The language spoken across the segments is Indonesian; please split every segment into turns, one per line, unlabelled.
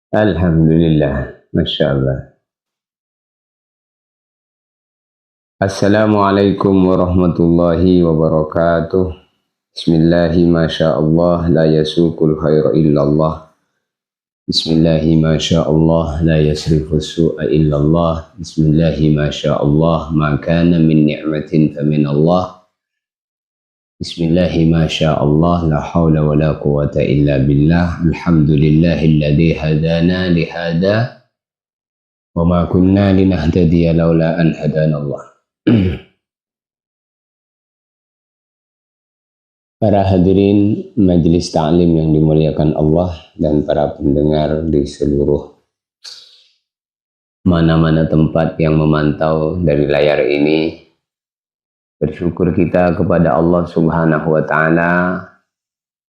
Alhamdulillah, Masya Allah. Assalamualaikum warahmatullahi wabarakatuh. Bismillahi Masya Allah, la yasukul khaira illallah. Bismillahi Masya Allah, la yasrifu su'a illallah. Bismillahi Masya Allah, ma kana min ni'matin famin Allah. Bismillahi Masya Allah, la hawla wa la quwata illa billah. Alhamdulillahilladzi hadana lihada wa ma kunna linahtadiya laula an hadana Allah. Para hadirin majelis ta'lim yang dimuliakan Allah dan para pendengar di seluruh mana-mana tempat yang memantau dari layar ini, bersyukur kita kepada Allah Subhanahu wa Ta'ala.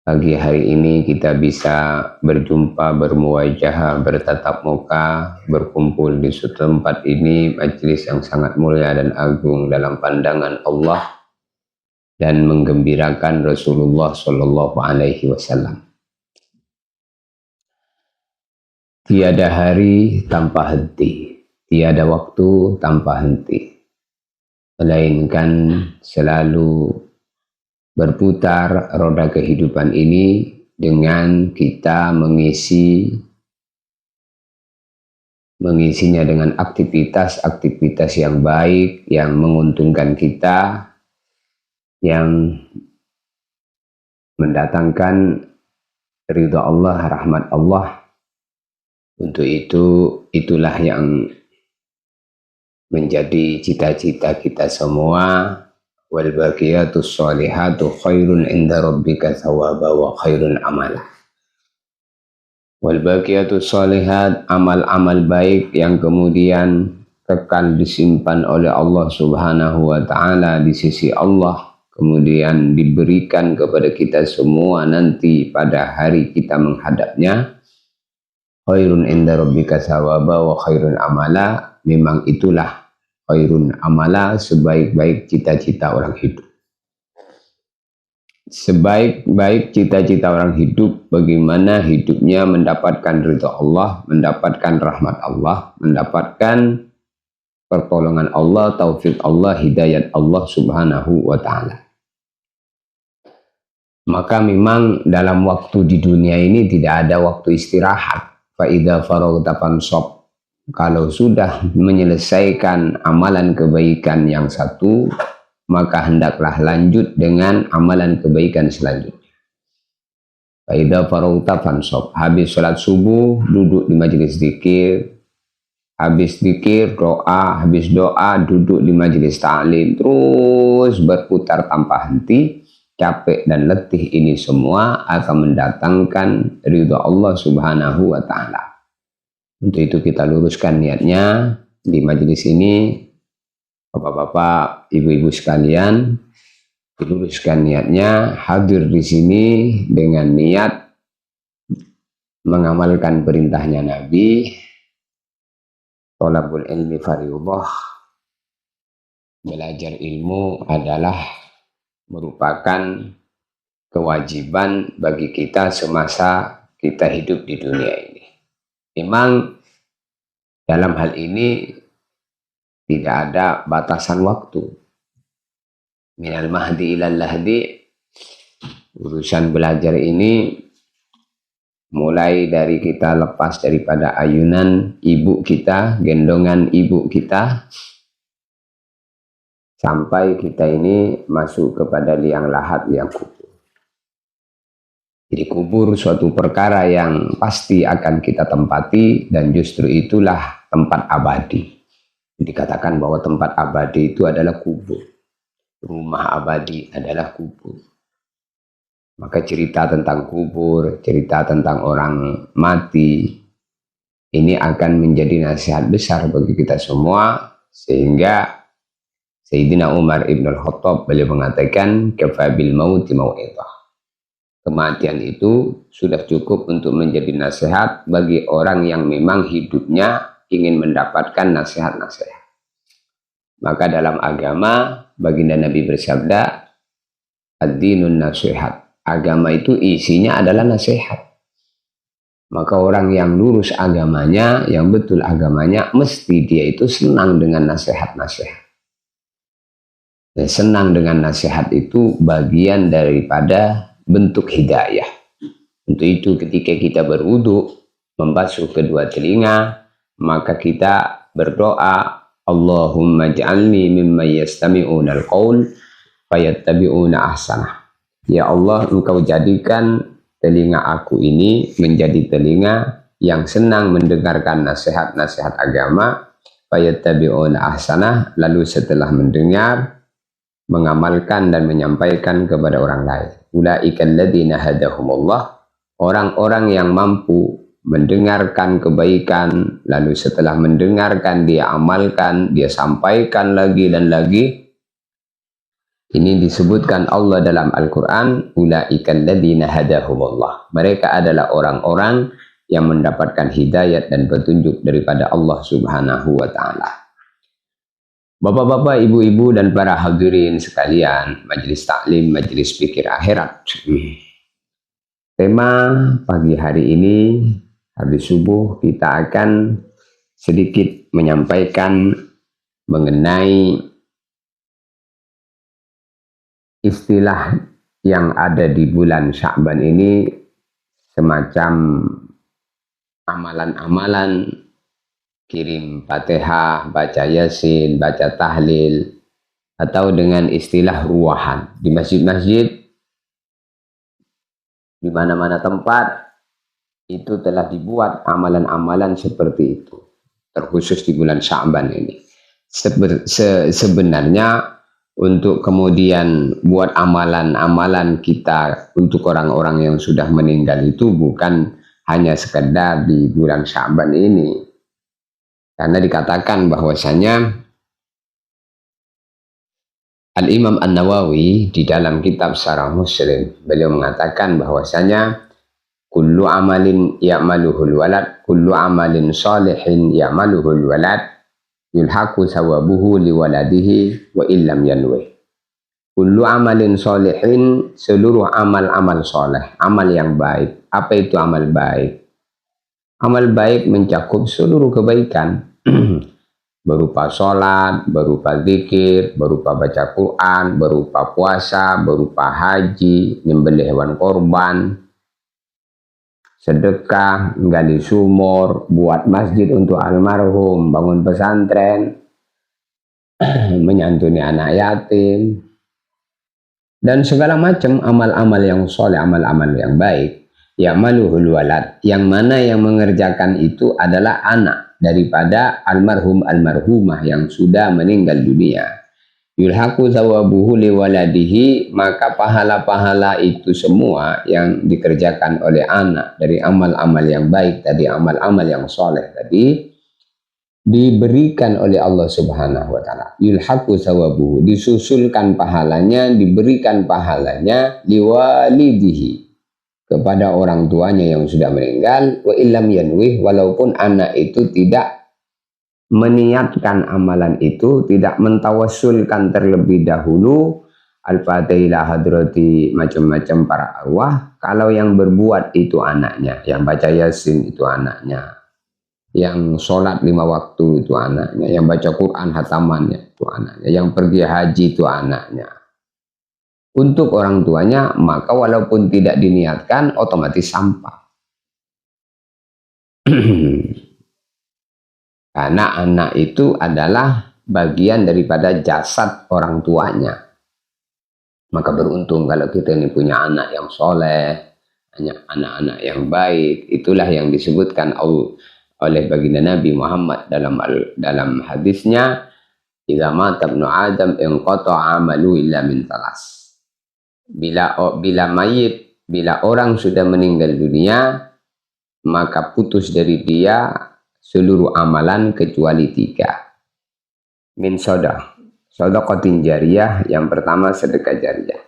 Pagi hari ini kita bisa berjumpa, bermuwajahah, bertatap muka, berkumpul di suatu tempat ini, majelis yang sangat mulia dan agung dalam pandangan Allah dan menggembirakan Rasulullah Shallallahu Alaihi Wasallam. Tiada hari tanpa henti, tiada waktu tanpa henti, melainkan selalu berputar roda kehidupan ini dengan kita mengisinya dengan aktivitas-aktivitas yang baik, yang menguntungkan kita, yang mendatangkan ridha Allah, rahmat Allah. Untuk itulah yang menjadi cita-cita kita semua. Wal baqiyatus sholihatu khairun inda rabbika thawaba wa khairun amala. Wal baqiyatus sholihat, amal-amal baik yang kemudian kekal disimpan oleh Allah Subhanahu wa Ta'ala di sisi Allah, kemudian diberikan kepada kita semua nanti pada hari kita menghadapnya. Khairun inda rabbika thawaba wa khairun amala. Memang itulah khairun amala, sebaik-baik cita-cita orang hidup. Sebaik-baik cita-cita orang hidup, bagaimana hidupnya mendapatkan ridha Allah, mendapatkan rahmat Allah, mendapatkan pertolongan Allah, taufik Allah, hidayat Allah Subhanahu wa Ta'ala. Maka memang dalam waktu di dunia ini tidak ada waktu istirahat. Fa idza faraghta fansab. Kalau sudah menyelesaikan amalan kebaikan yang satu, maka hendaklah lanjut dengan amalan kebaikan selanjutnya. Fa idza faraghta fansab. Habis salat subuh duduk di majelis zikir. Habis zikir doa, habis doa duduk di majelis ta'lim, terus berputar tanpa henti. Capek dan letih ini semua akan mendatangkan ridha Allah Subhanahu wa Ta'ala. Untuk itu kita luruskan niatnya di majelis ini. Bapak-bapak, ibu-ibu sekalian, diluruskan niatnya hadir di sini dengan niat mengamalkan perintahnya Nabi. Thalabul ilmi fariidah. Belajar ilmu adalah merupakan kewajiban bagi kita semasa kita hidup di dunia ini. Memang dalam hal ini tidak ada batasan waktu. Minal mahdi ilal lahdi. Urusan belajar ini mulai dari kita lepas daripada ayunan ibu kita, gendongan ibu kita, sampai kita ini masuk kepada liang lahat, liang kubur. Jadi kubur suatu perkara yang pasti akan kita tempati, dan justru itulah tempat abadi. Dikatakan bahwa tempat abadi itu adalah kubur. Rumah abadi adalah kubur. Maka cerita tentang kubur, cerita tentang orang mati, ini akan menjadi nasihat besar bagi kita semua, sehingga Sayyidina Umar ibn al-Khattab beliau mengatakan kafabil mauti mau'izah. Kematian itu sudah cukup untuk menjadi nasihat bagi orang yang memang hidupnya ingin mendapatkan nasihat-nasihat. Maka dalam agama baginda Nabi bersabda, ad-dinun nasihat. Agama itu isinya adalah nasihat. Maka orang yang lurus agamanya, yang betul agamanya, mesti dia itu senang dengan nasihat-nasihat. Ya, senang dengan nasihat itu bagian daripada bentuk hidayah. Untuk itu ketika kita berwudu, membasuh kedua telinga, maka kita berdoa, Allahumma ja'alni mimman yastami'una al-qaul fayattabi'una ahsanah. Ya Allah, Engkau jadikan telinga aku ini menjadi telinga yang senang mendengarkan nasihat-nasihat agama, fayattabi'una ahsanah, lalu setelah mendengar, mengamalkan dan menyampaikan kepada orang lain. Ulaika alladzina hadahumullah, orang-orang yang mampu mendengarkan kebaikan, lalu setelah mendengarkan dia amalkan, dia sampaikan lagi dan lagi. Ini disebutkan Allah dalam Al-Quran, ulaika alladzina hadahumullah. Mereka adalah orang-orang yang mendapatkan hidayat dan petunjuk daripada Allah Subhanahu wa Ta'ala. Bapak-bapak, ibu-ibu, dan para hadirin sekalian, majelis taklim, majelis pikir akhirat. Tema pagi hari ini, habis subuh, kita akan sedikit menyampaikan mengenai istilah yang ada di bulan Sya'ban ini, semacam amalan-amalan, kirim Fatihah, baca Yasin, baca tahlil, atau dengan istilah ruwahan. Di masjid-masjid, di mana-mana tempat, itu telah dibuat amalan-amalan seperti itu, terkhusus di bulan Sya'ban ini. Sebenarnya untuk kemudian buat amalan-amalan kita untuk orang-orang yang sudah meninggal itu bukan hanya sekedar di bulan Sya'ban ini. Karena dikatakan bahwasanya Al-Imam An-Nawawi di dalam kitab Syarah Muslim, beliau mengatakan bahwasanya kullu amalin ya'maluhul walad, kullu amalin salihin ya'maluhul walad yulhaqu sawabuhu liwaladihi wa illam yanwih. Kullu amalin salihin, seluruh amal-amal soleh, amal yang baik. Apa itu amal baik? Amal baik mencakup seluruh kebaikan, berupa sholat, berupa zikir, berupa baca Quran, berupa puasa, berupa haji, menyembelih hewan korban, sedekah, gali sumur, buat masjid untuk almarhum, bangun pesantren, menyantuni anak yatim, dan segala macam amal-amal yang soleh, amal-amal yang baik. Ya'maluhul walad, yang mana yang mengerjakan itu adalah anak daripada almarhum almarhumah yang sudah meninggal dunia. Yulhaqu sawabuhu liwaladihi, maka pahala-pahala itu semua yang dikerjakan oleh anak dari amal-amal yang baik tadi, amal-amal yang soleh tadi, diberikan oleh Allah Subhanahu wa Ta'ala. Yulhaqu sawabuhu, disusulkan pahalanya, diberikan pahalanya liwalidihi, kepada orang tuanya yang sudah meninggal, wa illam yanwih, walaupun anak itu tidak meniatkan amalan itu, tidak mentawassulkan terlebih dahulu al-fatihah hadrati macam-macam para arwah. Kalau yang berbuat itu anaknya, yang baca Yasin itu anaknya, yang sholat 5 waktu itu anaknya, yang baca Quran hatamannya itu anaknya, yang pergi haji itu anaknya, untuk orang tuanya, maka walaupun tidak diniatkan otomatis sampah. Karena anak itu adalah bagian daripada jasad orang tuanya. Maka beruntung kalau kita ini punya anak yang soleh, anak-anak yang baik. Itulah yang disebutkan oleh baginda Nabi Muhammad dalam hadisnya, idza mata ibnu Adam inqata'a amalu illa min thalas. Bila orang sudah meninggal dunia, maka putus dari dia seluruh amalan kecuali 3. Min shadaqatin jariyah, yang pertama sedekah jariyah.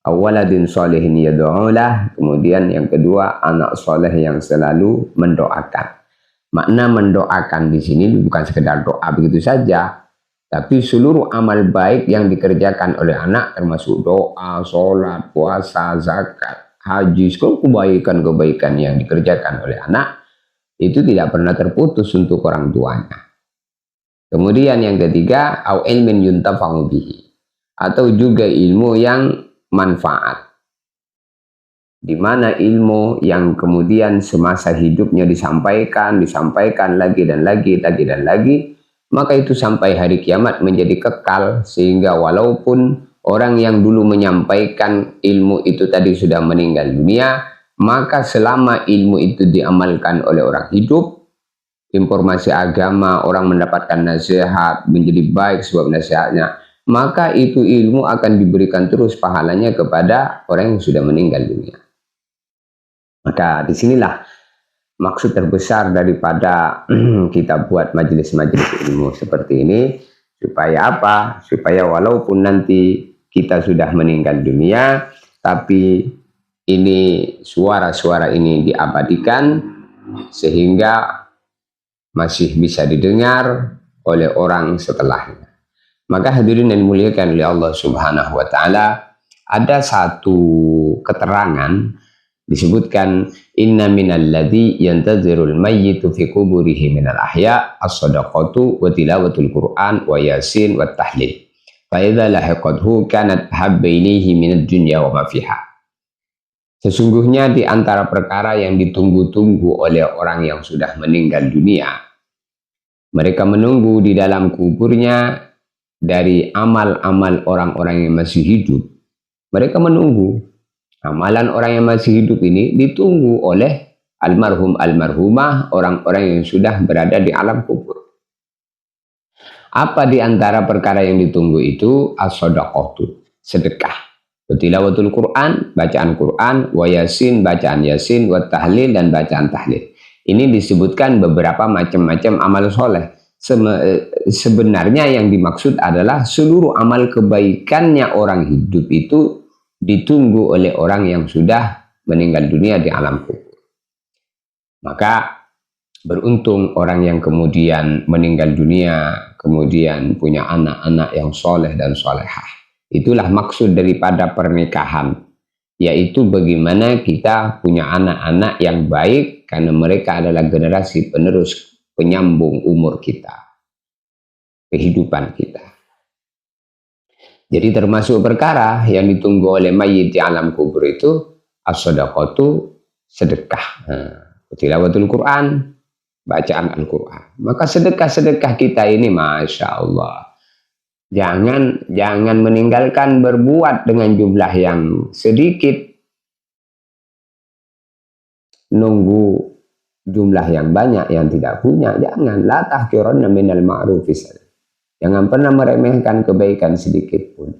Awaladin sholihin yad'ulah, kemudian yang kedua anak soleh yang selalu mendoakan. Makna mendoakan di sini bukan sekedar doa begitu saja, tapi seluruh amal baik yang dikerjakan oleh anak, termasuk doa, sholat, puasa, zakat, haji, kebaikan-kebaikan yang dikerjakan oleh anak itu tidak pernah terputus untuk orang tuanya. Kemudian yang ketiga, au ilmin yuntafa'u bihi, atau juga ilmu yang manfaat, di mana ilmu yang kemudian semasa hidupnya disampaikan lagi dan lagi, maka itu sampai hari kiamat menjadi kekal, sehingga walaupun orang yang dulu menyampaikan ilmu itu tadi sudah meninggal dunia, maka selama ilmu itu diamalkan oleh orang hidup, informasi agama, orang mendapatkan nasihat, menjadi baik sebab nasihatnya, maka itu ilmu akan diberikan terus pahalanya kepada orang yang sudah meninggal dunia. Maka disinilah maksud terbesar daripada kita buat majelis-majelis ilmu seperti ini, supaya apa? Supaya walaupun nanti kita sudah meninggal dunia, tapi ini suara-suara ini diabadikan sehingga masih bisa didengar oleh orang setelahnya. Maka hadirin yang dimuliakan oleh Allah Subhanahu wa taala, ada satu keterangan disebutkan, inna minal ladzi yantazirul mayyitu fi quburihi minal ahya as-sadaqatu wa tilawatul Qur'an wa yasin wa tahlil. Fa idza lahiqathu kanat habba ilaihi minad dunya wa ma fiha. Sesungguhnya di antara perkara yang ditunggu-tunggu oleh orang yang sudah meninggal dunia, mereka menunggu di dalam kuburnya dari amal-amal orang-orang yang masih hidup. Mereka menunggu amalan orang yang masih hidup ini ditunggu oleh almarhumah, orang-orang yang sudah berada di alam kubur. Apa di antara perkara yang ditunggu itu? As-sadaqatu, sedekah. Tilawatul Quran, bacaan Quran, wa yasin, bacaan yasin, wa tahlil, dan bacaan tahlil. Ini disebutkan beberapa macam-macam amal soleh. Sebenarnya yang dimaksud adalah seluruh amal kebaikannya orang hidup itu ditunggu oleh orang yang sudah meninggal dunia di alam kubur. Maka beruntung orang yang kemudian meninggal dunia, kemudian punya anak-anak yang soleh dan solehah. Itulah maksud daripada pernikahan, yaitu bagaimana kita punya anak-anak yang baik, karena mereka adalah generasi penerus penyambung umur kita, kehidupan kita. Jadi termasuk perkara yang ditunggu oleh mayit di alam kubur itu as-sadaqatu, sedekah, tilawatul Quran, bacaan Al-Quran. Maka sedekah-sedekah kita ini, Masya Allah, Jangan meninggalkan berbuat dengan jumlah yang sedikit, nunggu jumlah yang banyak yang tidak punya. Jangan, la tahqiranna minal ma'rufi. Jangan pernah meremehkan kebaikan sedikit pun.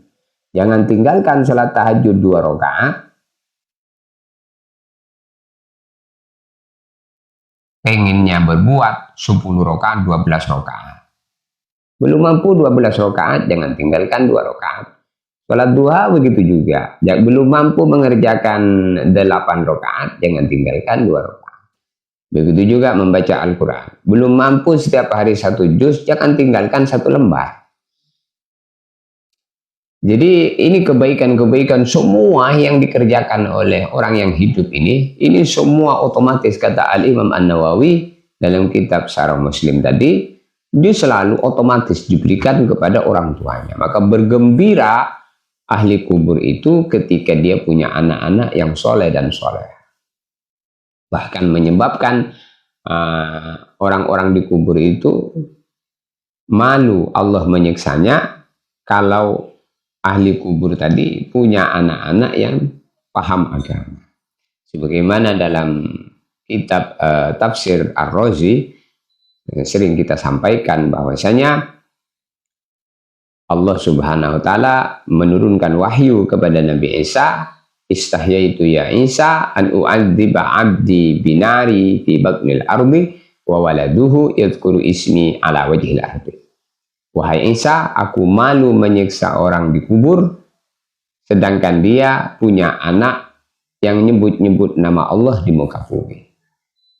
Jangan tinggalkan salat tahajud 2 rakaat, pengennya berbuat 10 rakaat, 12 rakaat. Belum mampu 12 rakaat, jangan tinggalkan 2 rakaat. Salat duha begitu juga. Belum mampu mengerjakan 8 rakaat, jangan tinggalkan 2 rakaat. Begitu juga membaca Al-Quran. Belum mampu setiap hari 1 juz, jangan tinggalkan 1 lembar. Jadi ini kebaikan-kebaikan semua yang dikerjakan oleh orang yang hidup ini semua otomatis, kata Al-Imam An-Nawawi dalam kitab Syarah Muslim tadi, dia selalu otomatis diberikan kepada orang tuanya. Maka bergembira ahli kubur itu ketika dia punya anak-anak yang soleh dan soleh. Bahkan menyebabkan orang-orang di kubur itu malu, Allah menyiksanya kalau ahli kubur tadi punya anak-anak yang paham agama. Sebagaimana dalam kitab tafsir Ar-Razi sering kita sampaikan bahwasanya Allah Subhanahu wa taala menurunkan wahyu kepada Nabi Isa, istahyaitu ya Isa an u'adziba 'abdi binari fi batnil ardi wa waladuhu yadhkuru ismi ala wajhil ardi. Wahai Isa, aku malu menyiksa orang di kubur sedangkan dia punya anak yang nyebut-nyebut nama Allah di muka bumi.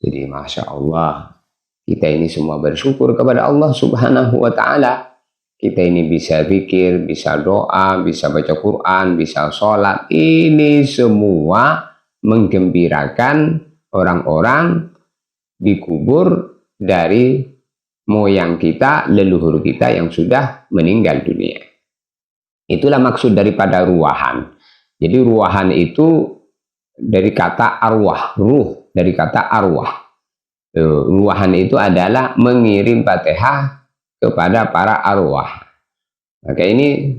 Jadi Masya Allah, kita ini semua bersyukur kepada Allah Subhanahu wa ta'ala. Kita ini bisa zikir, bisa doa, bisa baca Quran, bisa sholat. Ini semua menggembirakan orang-orang dikubur dari moyang kita, leluhur kita yang sudah meninggal dunia. Itulah maksud daripada ruwahan. Jadi ruwahan itu dari kata arwah, ruh dari kata arwah. Ruwahan itu adalah mengirim Fatihah kepada para arwah. Maka ini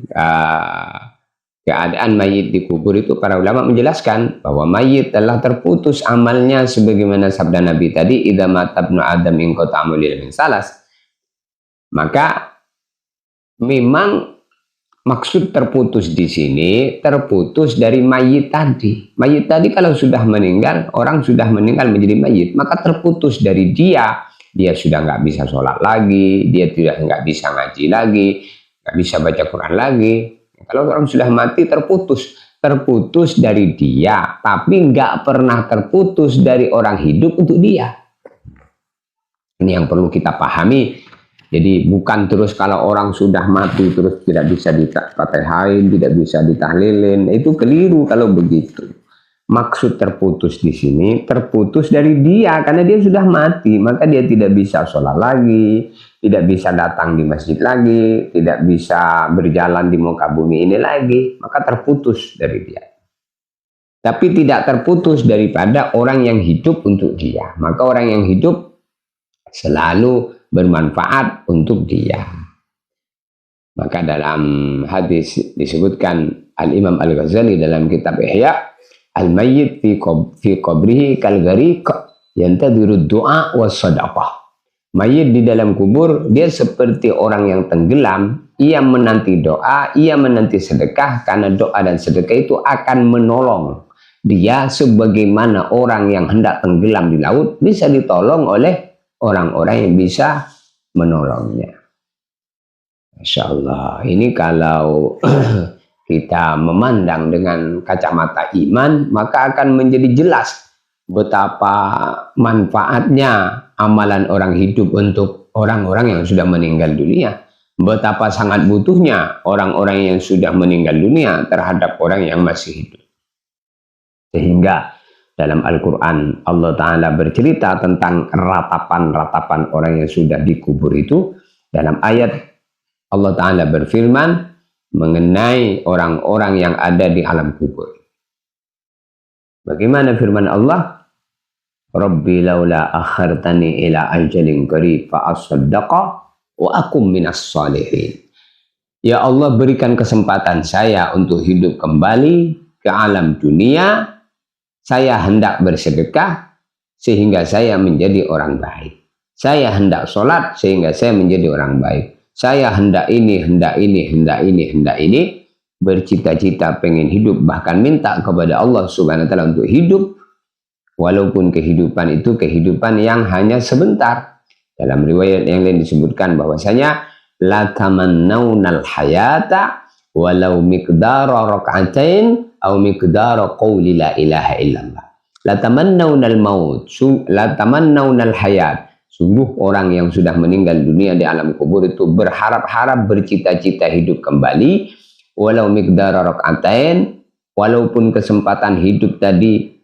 keadaan mayit dikubur itu para ulama menjelaskan bahwa mayit telah terputus amalnya sebagaimana sabda Nabi tadi, idza mata ibnu adam in qata amalil min salas. Maka memang maksud terputus di sini terputus dari mayit tadi. Mayit tadi kalau sudah meninggal, orang sudah meninggal menjadi mayit, maka terputus dari dia. Dia sudah nggak bisa sholat lagi, dia nggak bisa ngaji lagi, nggak bisa baca Quran lagi. Kalau orang sudah mati terputus dari dia, tapi nggak pernah terputus dari orang hidup untuk dia. Ini yang perlu kita pahami. Jadi bukan terus kalau orang sudah mati terus tidak bisa difatihain, tidak bisa ditahlilin, itu keliru kalau begitu. Maksud terputus di sini terputus dari dia karena dia sudah mati, maka dia tidak bisa sholat lagi, tidak bisa datang di masjid lagi, tidak bisa berjalan di muka bumi ini lagi, maka terputus dari dia. Tapi tidak terputus daripada orang yang hidup untuk dia, maka orang yang hidup selalu bermanfaat untuk dia. Maka dalam hadis disebutkan Al-Imam Al-Ghazali dalam kitab Ihya, al-mayyit fi qabrihi kal ghariq yantadhiru du'a was sadaqah. Mayit di dalam kubur dia seperti orang yang tenggelam, ia menanti doa, ia menanti sedekah, karena doa dan sedekah itu akan menolong dia sebagaimana orang yang hendak tenggelam di laut bisa ditolong oleh orang-orang yang bisa menolongnya. Masya Allah, ini kalau kita memandang dengan kacamata iman, maka akan menjadi jelas betapa manfaatnya amalan orang hidup untuk orang-orang yang sudah meninggal dunia. Betapa sangat butuhnya orang-orang yang sudah meninggal dunia terhadap orang yang masih hidup. Sehingga dalam Al-Quran Allah Ta'ala bercerita tentang ratapan-ratapan orang yang sudah dikubur itu. Dalam ayat Allah Ta'ala berfirman mengenai orang-orang yang ada di alam kubur. Bagaimana firman Allah? Rabbi laula akhartani ila ajalin qarib fa asaddaqa wa akum minas salihin. Ya Allah, berikan kesempatan saya untuk hidup kembali ke alam dunia. Saya hendak bersedekah sehingga saya menjadi orang baik. Saya hendak sholat sehingga saya menjadi orang baik. Saya hendak ini, hendak ini, hendak ini, hendak ini. Bercita-cita pengen hidup, bahkan minta kepada Allah Subhanahu wa ta'ala untuk hidup. Walaupun kehidupan itu kehidupan yang hanya sebentar. Dalam riwayat yang lain disebutkan bahwasanya la tamannaunal hayata walau miqdara rak'atain aw miqdara qawli la ilaha illallah. La tamannaunal maut, la tamannaunal hayat. Sungguh orang yang sudah meninggal dunia di alam kubur itu berharap-harap, bercita-cita hidup kembali, walau miqdara rak'atain, walaupun kesempatan hidup tadi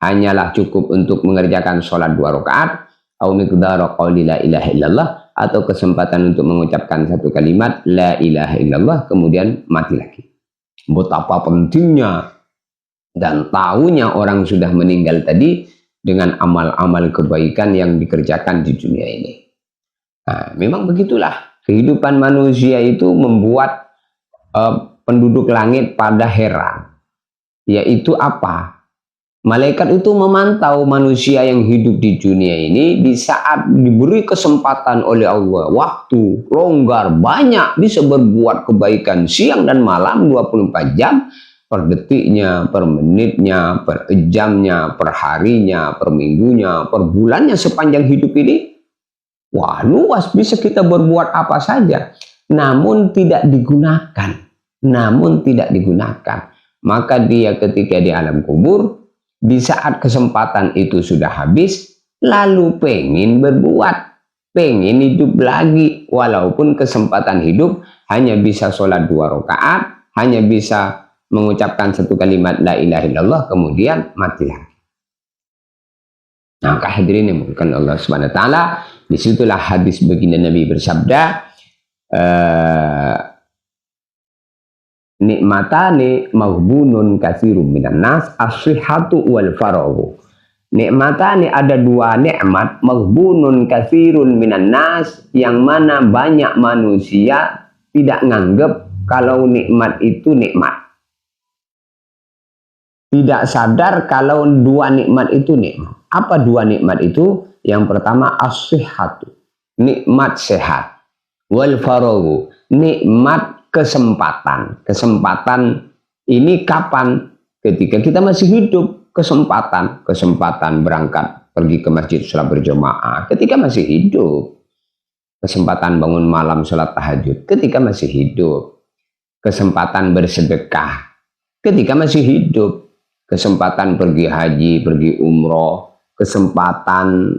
hanyalah cukup untuk mengerjakan sholat 2 rakaat, au miqdara qawli la ilaha illallah, atau kesempatan untuk mengucapkan satu kalimat la ilaha illallah kemudian mati lagi. Betapa pentingnya dan tahunya orang sudah meninggal tadi dengan amal-amal kebaikan yang dikerjakan di dunia ini. Nah, memang begitulah kehidupan manusia itu membuat penduduk langit pada heran. Yaitu apa? Malaikat itu memantau manusia yang hidup di dunia ini di saat diberi kesempatan oleh Allah, waktu longgar, banyak, bisa berbuat kebaikan siang dan malam 24 jam, per detiknya, per menitnya, per jamnya, per harinya, per minggunya, per bulannya, sepanjang hidup ini. Wah, luas, bisa kita berbuat apa saja, namun tidak digunakan. Maka dia ketika di alam kubur, di saat kesempatan itu sudah habis, lalu pengen berbuat, pengen hidup lagi, walaupun kesempatan hidup hanya bisa sholat 2 rakaat, hanya bisa mengucapkan satu kalimat la ilaha illallah, kemudian mati lagi. Nah, hadirin yang bukan Allah Subhanahu wa taala, disitulah hadis baginda Nabi bersabda, nikmatani maghbunun katsirun minan nas as-sihhatu wal faraghu. Nikmatani, ada dua nikmat, maghbunun katsirun minan nas, yang mana banyak manusia tidak nganggap kalau nikmat itu nikmat. Tidak sadar kalau dua nikmat itu nikmat. Apa dua nikmat itu? Yang pertama as-sihhatu, nikmat sehat. Wal faraghu, nikmat kesempatan. Kesempatan ini kapan? Ketika kita masih hidup. Kesempatan berangkat pergi ke masjid salat berjamaah ketika masih hidup. Kesempatan bangun malam salat tahajud ketika masih hidup. Kesempatan bersedekah ketika masih hidup. Kesempatan pergi haji, pergi umroh, kesempatan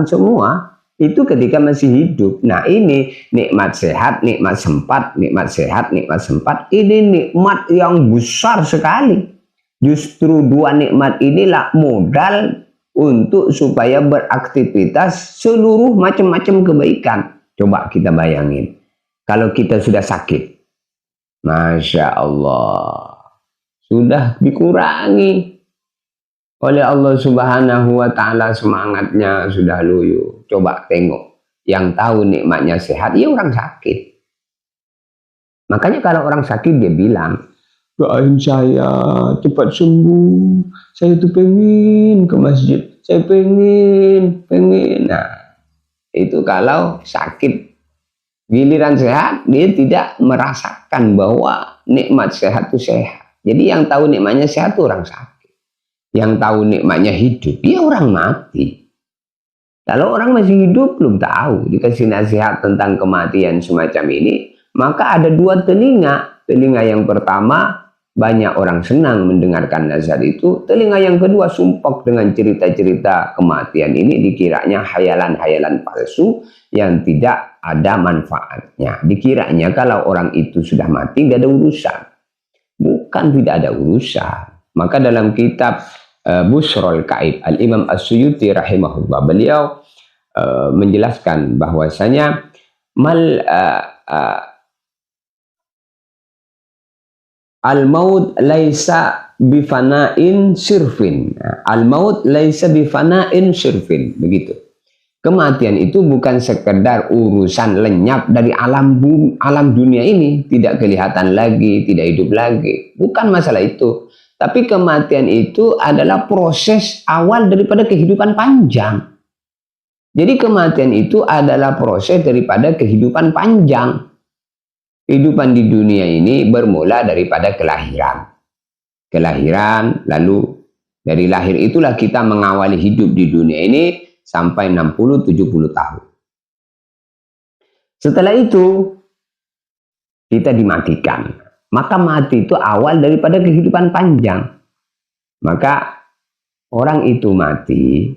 semua itu ketika masih hidup. Nah, ini nikmat sehat, nikmat sempat, nikmat sehat, nikmat sempat. Ini nikmat yang besar sekali. Justru dua nikmat inilah modal untuk supaya beraktivitas seluruh macam-macam kebaikan. Coba kita bayangin, kalau kita sudah sakit, Masya Allah, sudah dikurangi oleh Allah Subhanahu wa taala, semangatnya sudah loyo. Coba tengok, yang tahu nikmatnya sehat, ya orang sakit. Makanya kalau orang sakit dia bilang, doain saya cepat sembuh, saya tuh pengen ke masjid, saya pengen. Nah, itu kalau sakit. Giliran sehat, dia tidak merasakan bahwa nikmat sehat itu sehat. Jadi yang tahu nikmatnya sehat itu orang sakit. Yang tahu nikmatnya hidup, dia orang mati. Kalau orang masih hidup belum tahu, dikasih nasihat tentang kematian semacam ini, maka ada dua telinga. Telinga yang pertama, banyak orang senang mendengarkan nasihat itu. Telinga yang kedua, sumpah dengan cerita-cerita kematian ini, dikiranya hayalan-hayalan palsu yang tidak ada manfaatnya. Dikiranya kalau orang itu sudah mati gak ada urusan. Bukan tidak ada urusan. Maka dalam kitab Busrul Kaib, Al-Imam As-Suyuti rahimahullah, beliau menjelaskan bahwasanya al-maut laisa bifana'in sirfin. Al-maut laisa bifana'in sirfin. Begitu. Kematian itu bukan sekedar urusan lenyap dari alam dunia ini, tidak kelihatan lagi, tidak hidup lagi. Bukan masalah itu. Tapi kematian itu adalah proses awal daripada kehidupan panjang. Jadi kematian itu adalah proses daripada kehidupan panjang. Kehidupan di dunia ini bermula daripada kelahiran. Kelahiran, lalu dari lahir itulah kita mengawali hidup di dunia ini sampai 60-70 tahun. Setelah itu, kita dimatikan. Maka mati itu awal daripada kehidupan panjang. Maka orang itu mati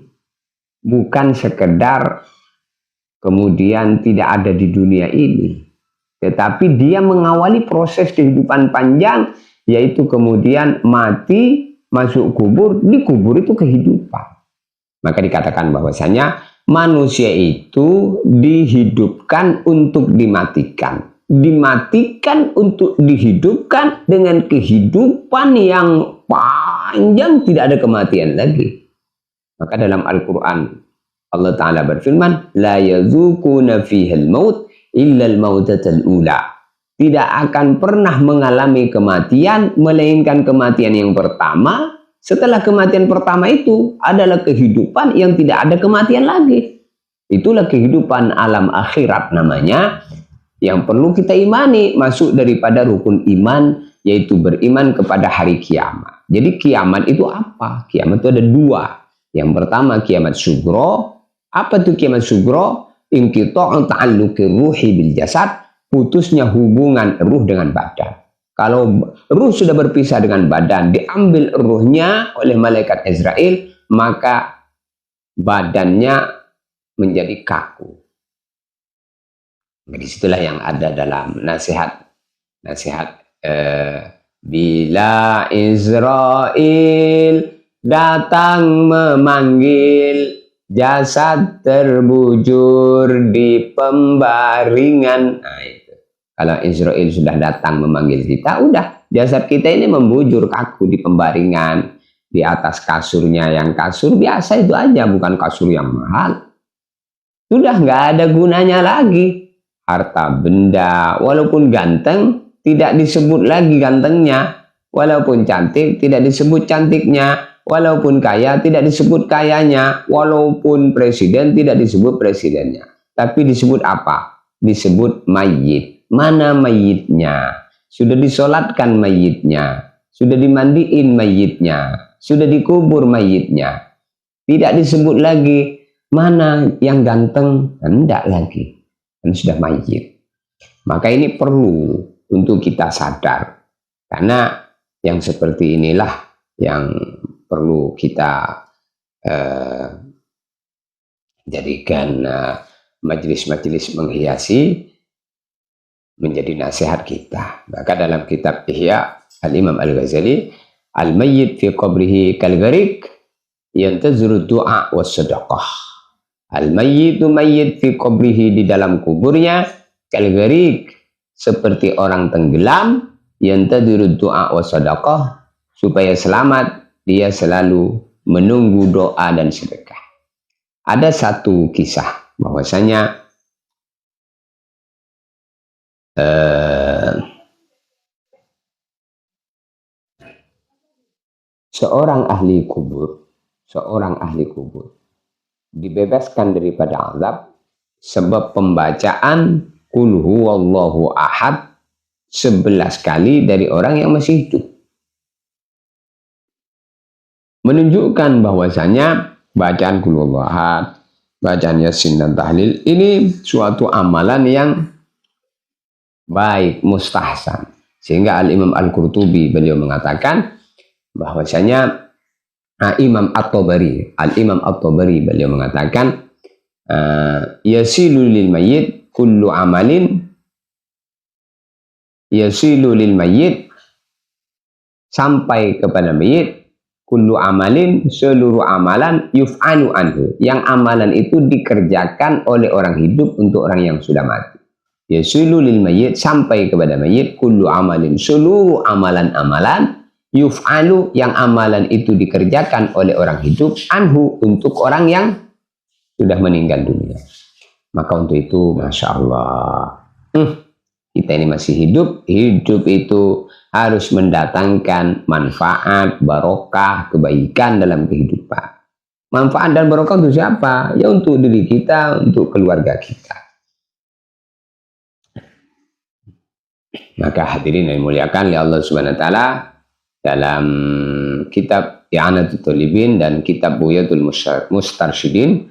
bukan sekedar kemudian tidak ada di dunia ini. Tetapi dia mengawali proses kehidupan panjang, yaitu kemudian mati, masuk kubur, di kubur itu kehidupan. Maka dikatakan bahwasanya manusia itu dihidupkan untuk dimatikan. Dimatikan untuk dihidupkan dengan kehidupan yang panjang, tidak ada kematian lagi. Maka dalam Al-Quran Allah Ta'ala berfirman, La yazukuna fihal maut illal mautatal ula. Tidak akan pernah mengalami kematian, melainkan kematian yang pertama. Setelah kematian pertama itu adalah kehidupan yang tidak ada kematian lagi. Itulah kehidupan alam akhirat namanya, yang perlu kita imani, masuk daripada rukun iman, yaitu beriman kepada hari kiamat. Jadi kiamat itu apa? Kiamat itu ada dua. Yang pertama kiamat sugro. Apa itu kiamat sugro? Inqita'u ta'alluqi ruhi bil jasad, putusnya hubungan ruh dengan badan. Kalau ruh sudah berpisah dengan badan, diambil ruhnya oleh malaikat Israel, maka badannya menjadi kaku. Disitulah yang ada dalam nasihat bila Israel datang memanggil, jasad terbujur di pembaringan. Nah, itu. Kalau Israel sudah datang memanggil kita, udah jasad kita ini membujur kaku di pembaringan, di atas kasurnya yang kasur biasa itu aja, bukan kasur yang mahal. Sudah nggak ada gunanya lagi. Harta benda, walaupun ganteng, tidak disebut lagi gantengnya. Walaupun cantik, tidak disebut cantiknya. Walaupun kaya, tidak disebut kayanya. Walaupun presiden, tidak disebut presidennya. Tapi disebut apa? Disebut mayit. Mana mayitnya? Sudah disolatkan mayitnya. Sudah dimandiin mayitnya. Sudah dikubur mayitnya. Tidak disebut lagi mana yang ganteng. Tidak lagi. Dan sudah mayit. Maka ini perlu untuk kita sadar. Karena yang seperti inilah yang perlu kita jadikan majelis-majelis menghiasi menjadi nasihat kita. Maka dalam kitab Ihya Al-Imam Al-Ghazali, al-mayyit fi qabrihi kal-gharik yantazuru du'a was sadaqah. Al-mayyitu mayyit fi qabrihi, di dalam kuburnya, kal-gharik, seperti orang tenggelam, yantazuru du'a was sadaqah, supaya selamat dia selalu menunggu doa dan sedekah. Ada satu kisah bahwasanya seorang ahli kubur dibebaskan daripada azab sebab pembacaan Qul huwallahu ahad 11 kali dari orang yang masih hidup. Menunjukkan bahwasanya bacaan Qul huwallahu ahad, bacaan Yasin dan tahlil ini suatu amalan yang baik, mustahsan. Sehingga Al-Imam Al-Qurtubi beliau mengatakan bahwasanya Imam At-Tabari beliau mengatakan yasilu lil mayyit kullu amalin, yasilu lil mayyit, sampai kepada mayyit, kullu amalin, seluruh amalan, yuf'anu anhu, yang amalan itu dikerjakan oleh orang hidup untuk orang yang sudah mati. Yasilu lil mayyit, sampai kepada mayyit, kullu amalin, seluruh amalan-amalan, yuf'alu, yang amalan itu dikerjakan oleh orang hidup, anhu, untuk orang yang sudah meninggal dunia. Maka untuk itu, Masya Allah, kita ini masih hidup. Hidup itu harus mendatangkan manfaat, barokah, kebaikan dalam kehidupan. Manfaat dan barokah untuk siapa? Ya untuk diri kita, untuk keluarga kita. Maka hadirin yang dimuliakan oleh Allah Subhanahu wa taala, dalam kitab I'anatul Talibin dan kitab Buyatul Mustarsyidin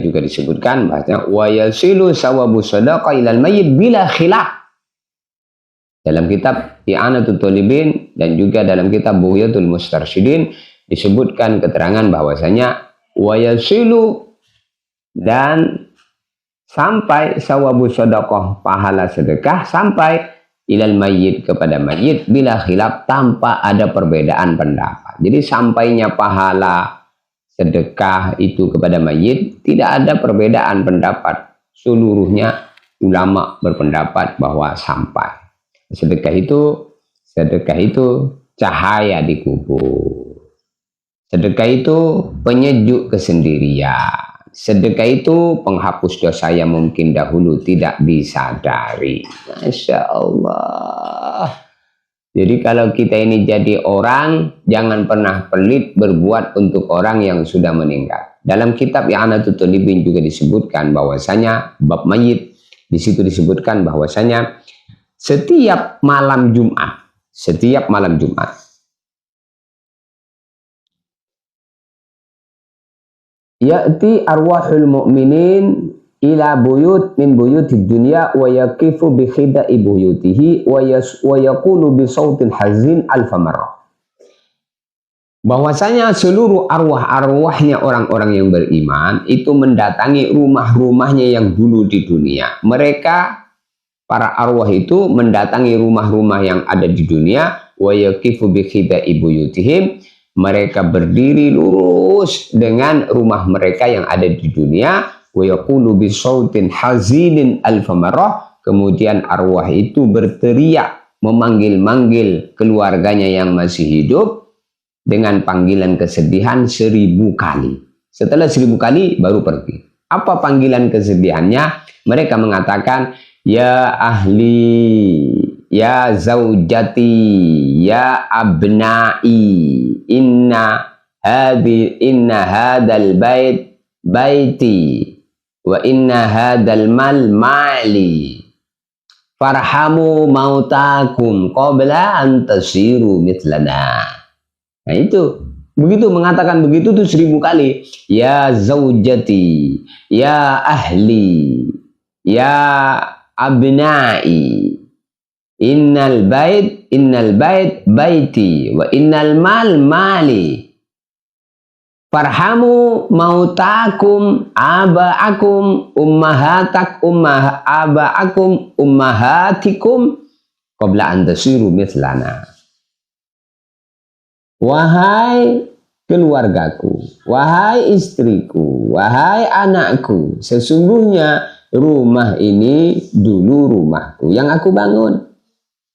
juga disebutkan bahasanya wa yasilu sawabu sadaqah ilal mayyit bila khilaf. Dalam kitab I'anatul Talibin dan juga dalam kitab Buyatul Mustarsyidin disebutkan keterangan bahwasanya wa yasilu, dan sampai sawabu sadaqah, pahala sedekah, sampai ilal mayyit, kepada mayyit, bila khilaf, tanpa ada perbedaan pendapat. Jadi sampainya pahala sedekah itu kepada mayyit tidak ada perbedaan pendapat. Seluruhnya ulama berpendapat bahwa sampai. Sedekah itu cahaya di kubur. Sedekah itu penyejuk kesendirian. Sedekah itu penghapus dosa yang mungkin dahulu tidak disadari. Masya Allah. Jadi kalau kita ini jadi orang, jangan pernah pelit berbuat untuk orang yang sudah meninggal. Dalam kitab I'anatul Talibin juga disebutkan bahwasanya bab mayit, di situ disebutkan bahwasanya setiap malam Jumat, ya'ti arwahul mu'minin ila buyut min buyutid dunya wa yaqifu bi khida'i buyutihi wa yaqulu bi sautin hazin alfamarrah. Bahwasanya seluruh arwah-arwahnya orang-orang yang beriman itu mendatangi rumah-rumahnya yang dulu di dunia. Mereka, para arwah itu mendatangi rumah-rumah yang ada di dunia, wa yaqifu bi khida'i buyutihim, mereka berdiri lurus dengan rumah mereka yang ada di dunia. Wa yaqulu bisautin hazinin alfamarah, kemudian arwah itu berteriak memanggil-manggil keluarganya yang masih hidup dengan panggilan kesedihan 1000 kali. Setelah 1000 kali baru pergi. Apa panggilan kesedihannya? Mereka mengatakan, ya ahli, ya zaujati, ya abnai, inna hadal bait baiti wa inna hadal mal mali farhamu mautakum qabla an tasiru mithlana. Nah itu, begitu mengatakan begitu tuh 1000 kali. Ya zaujati, ya ahli, ya abnai, innal bait baiti wa innal mal mali farhamu mautakum abaakum abaakum ummahatikum qabla an tasiru mithlana. Wahai keluargaku, wahai istriku, wahai anakku, sesungguhnya rumah ini dulu rumahku yang aku bangun,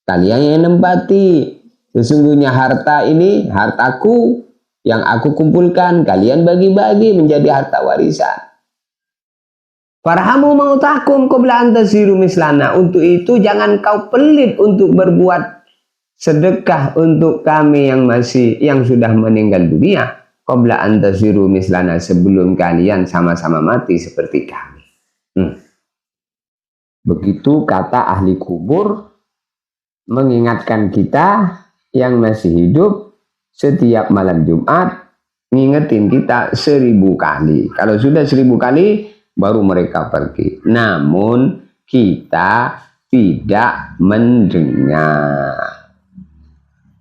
kalian yang nempati. Sesungguhnya harta ini hartaku yang aku kumpulkan, kalian bagi-bagi menjadi harta warisan. Farhamu mautakum qabla an tasiru mislana. Untuk itu jangan kau pelit untuk berbuat sedekah untuk kami yang sudah meninggal dunia, qabla an tasiru mislana, sebelum kalian sama-sama mati seperti kami. Begitu kata ahli kubur mengingatkan kita yang masih hidup. Setiap malam Jumat ngingetin kita 1000 kali. Kalau sudah 1000 kali baru mereka pergi. Namun kita tidak mendengar.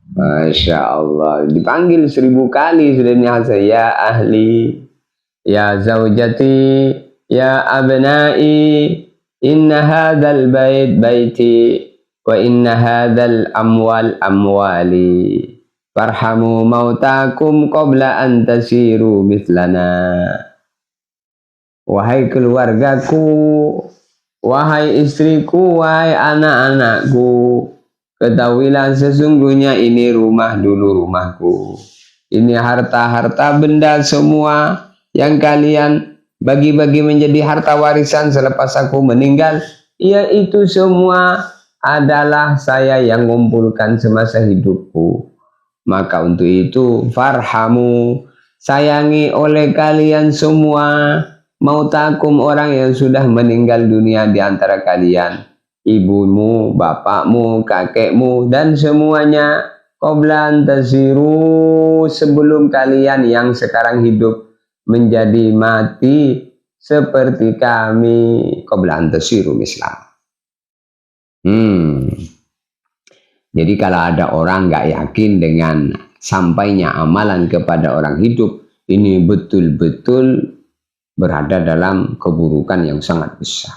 Masya Allah, dipanggil 1000 kali sudah nyasa. Ya ahli, ya zaujati, ya abnai, inna hadal bait baiti wa inna hadal amwal amwali farhamu mautakum qabla an tasiru mithlana. Wahai keluargaku, wahai istriku, wahai anak-anakku, ketahuilah sesungguhnya ini rumah dulu rumahku. Ini harta-harta benda semua yang kalian bagi-bagi menjadi harta warisan selepas aku meninggal, yaitu semua adalah saya yang mengumpulkan semasa hidupku. Maka untuk itu farhamu, sayangi oleh kalian semua, mautakum, orang yang sudah meninggal dunia di antara kalian, ibumu, bapakmu, kakekmu, dan semuanya, qabla an tasiru, sebelum kalian yang sekarang hidup menjadi mati seperti kami, qabla an tasiru mislam. Jadi kalau ada orang nggak yakin dengan sampainya amalan kepada orang hidup, ini betul-betul berada dalam keburukan yang sangat besar.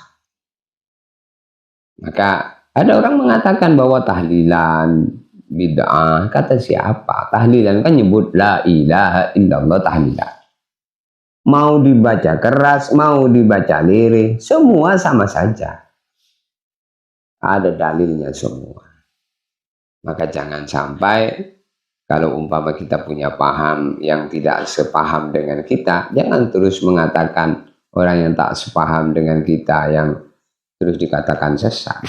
Maka ada orang mengatakan bahwa tahlilan bid'ah. Kata siapa? Tahlilan kan nyebut la ilaha illallah tahlilan. Mau dibaca keras, mau dibaca lirih, semua sama saja. Ada dalilnya semua. Maka jangan sampai kalau umpama kita punya paham yang tidak sepaham dengan kita, jangan terus mengatakan orang yang tak sepaham dengan kita yang terus dikatakan sesat.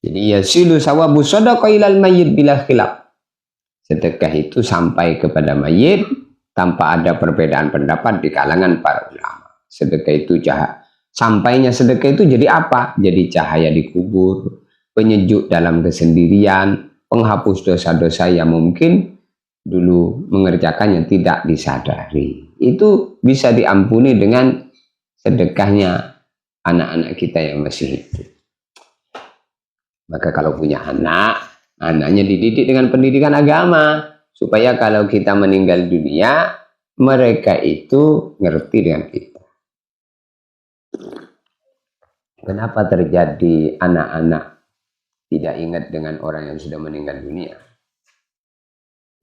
Jadi yasilu sawabu shadaqah ilal mayyit bila khilaf. Sedekah itu sampai kepada mayit tanpa ada perbedaan pendapat di kalangan para ulama. Sedekah itu sampainya sedekah itu jadi apa? Jadi cahaya di kubur, penyejuk dalam kesendirian, penghapus dosa-dosa yang mungkin dulu mengerjakannya tidak disadari. Itu bisa diampuni dengan sedekahnya anak-anak kita yang masih hidup. Maka kalau punya anak, anaknya dididik dengan pendidikan agama, supaya kalau kita meninggal dunia, mereka itu ngerti dengan kita. Kenapa terjadi anak-anak tidak ingat dengan orang yang sudah meninggal dunia?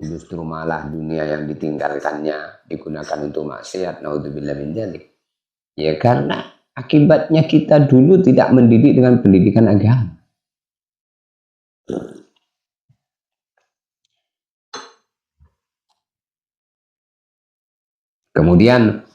Justru malah dunia yang ditinggalkannya digunakan untuk maksiat. Naudzubillah min dzalik. Ya karena akibatnya kita dulu tidak mendidik dengan pendidikan agama. Kemudian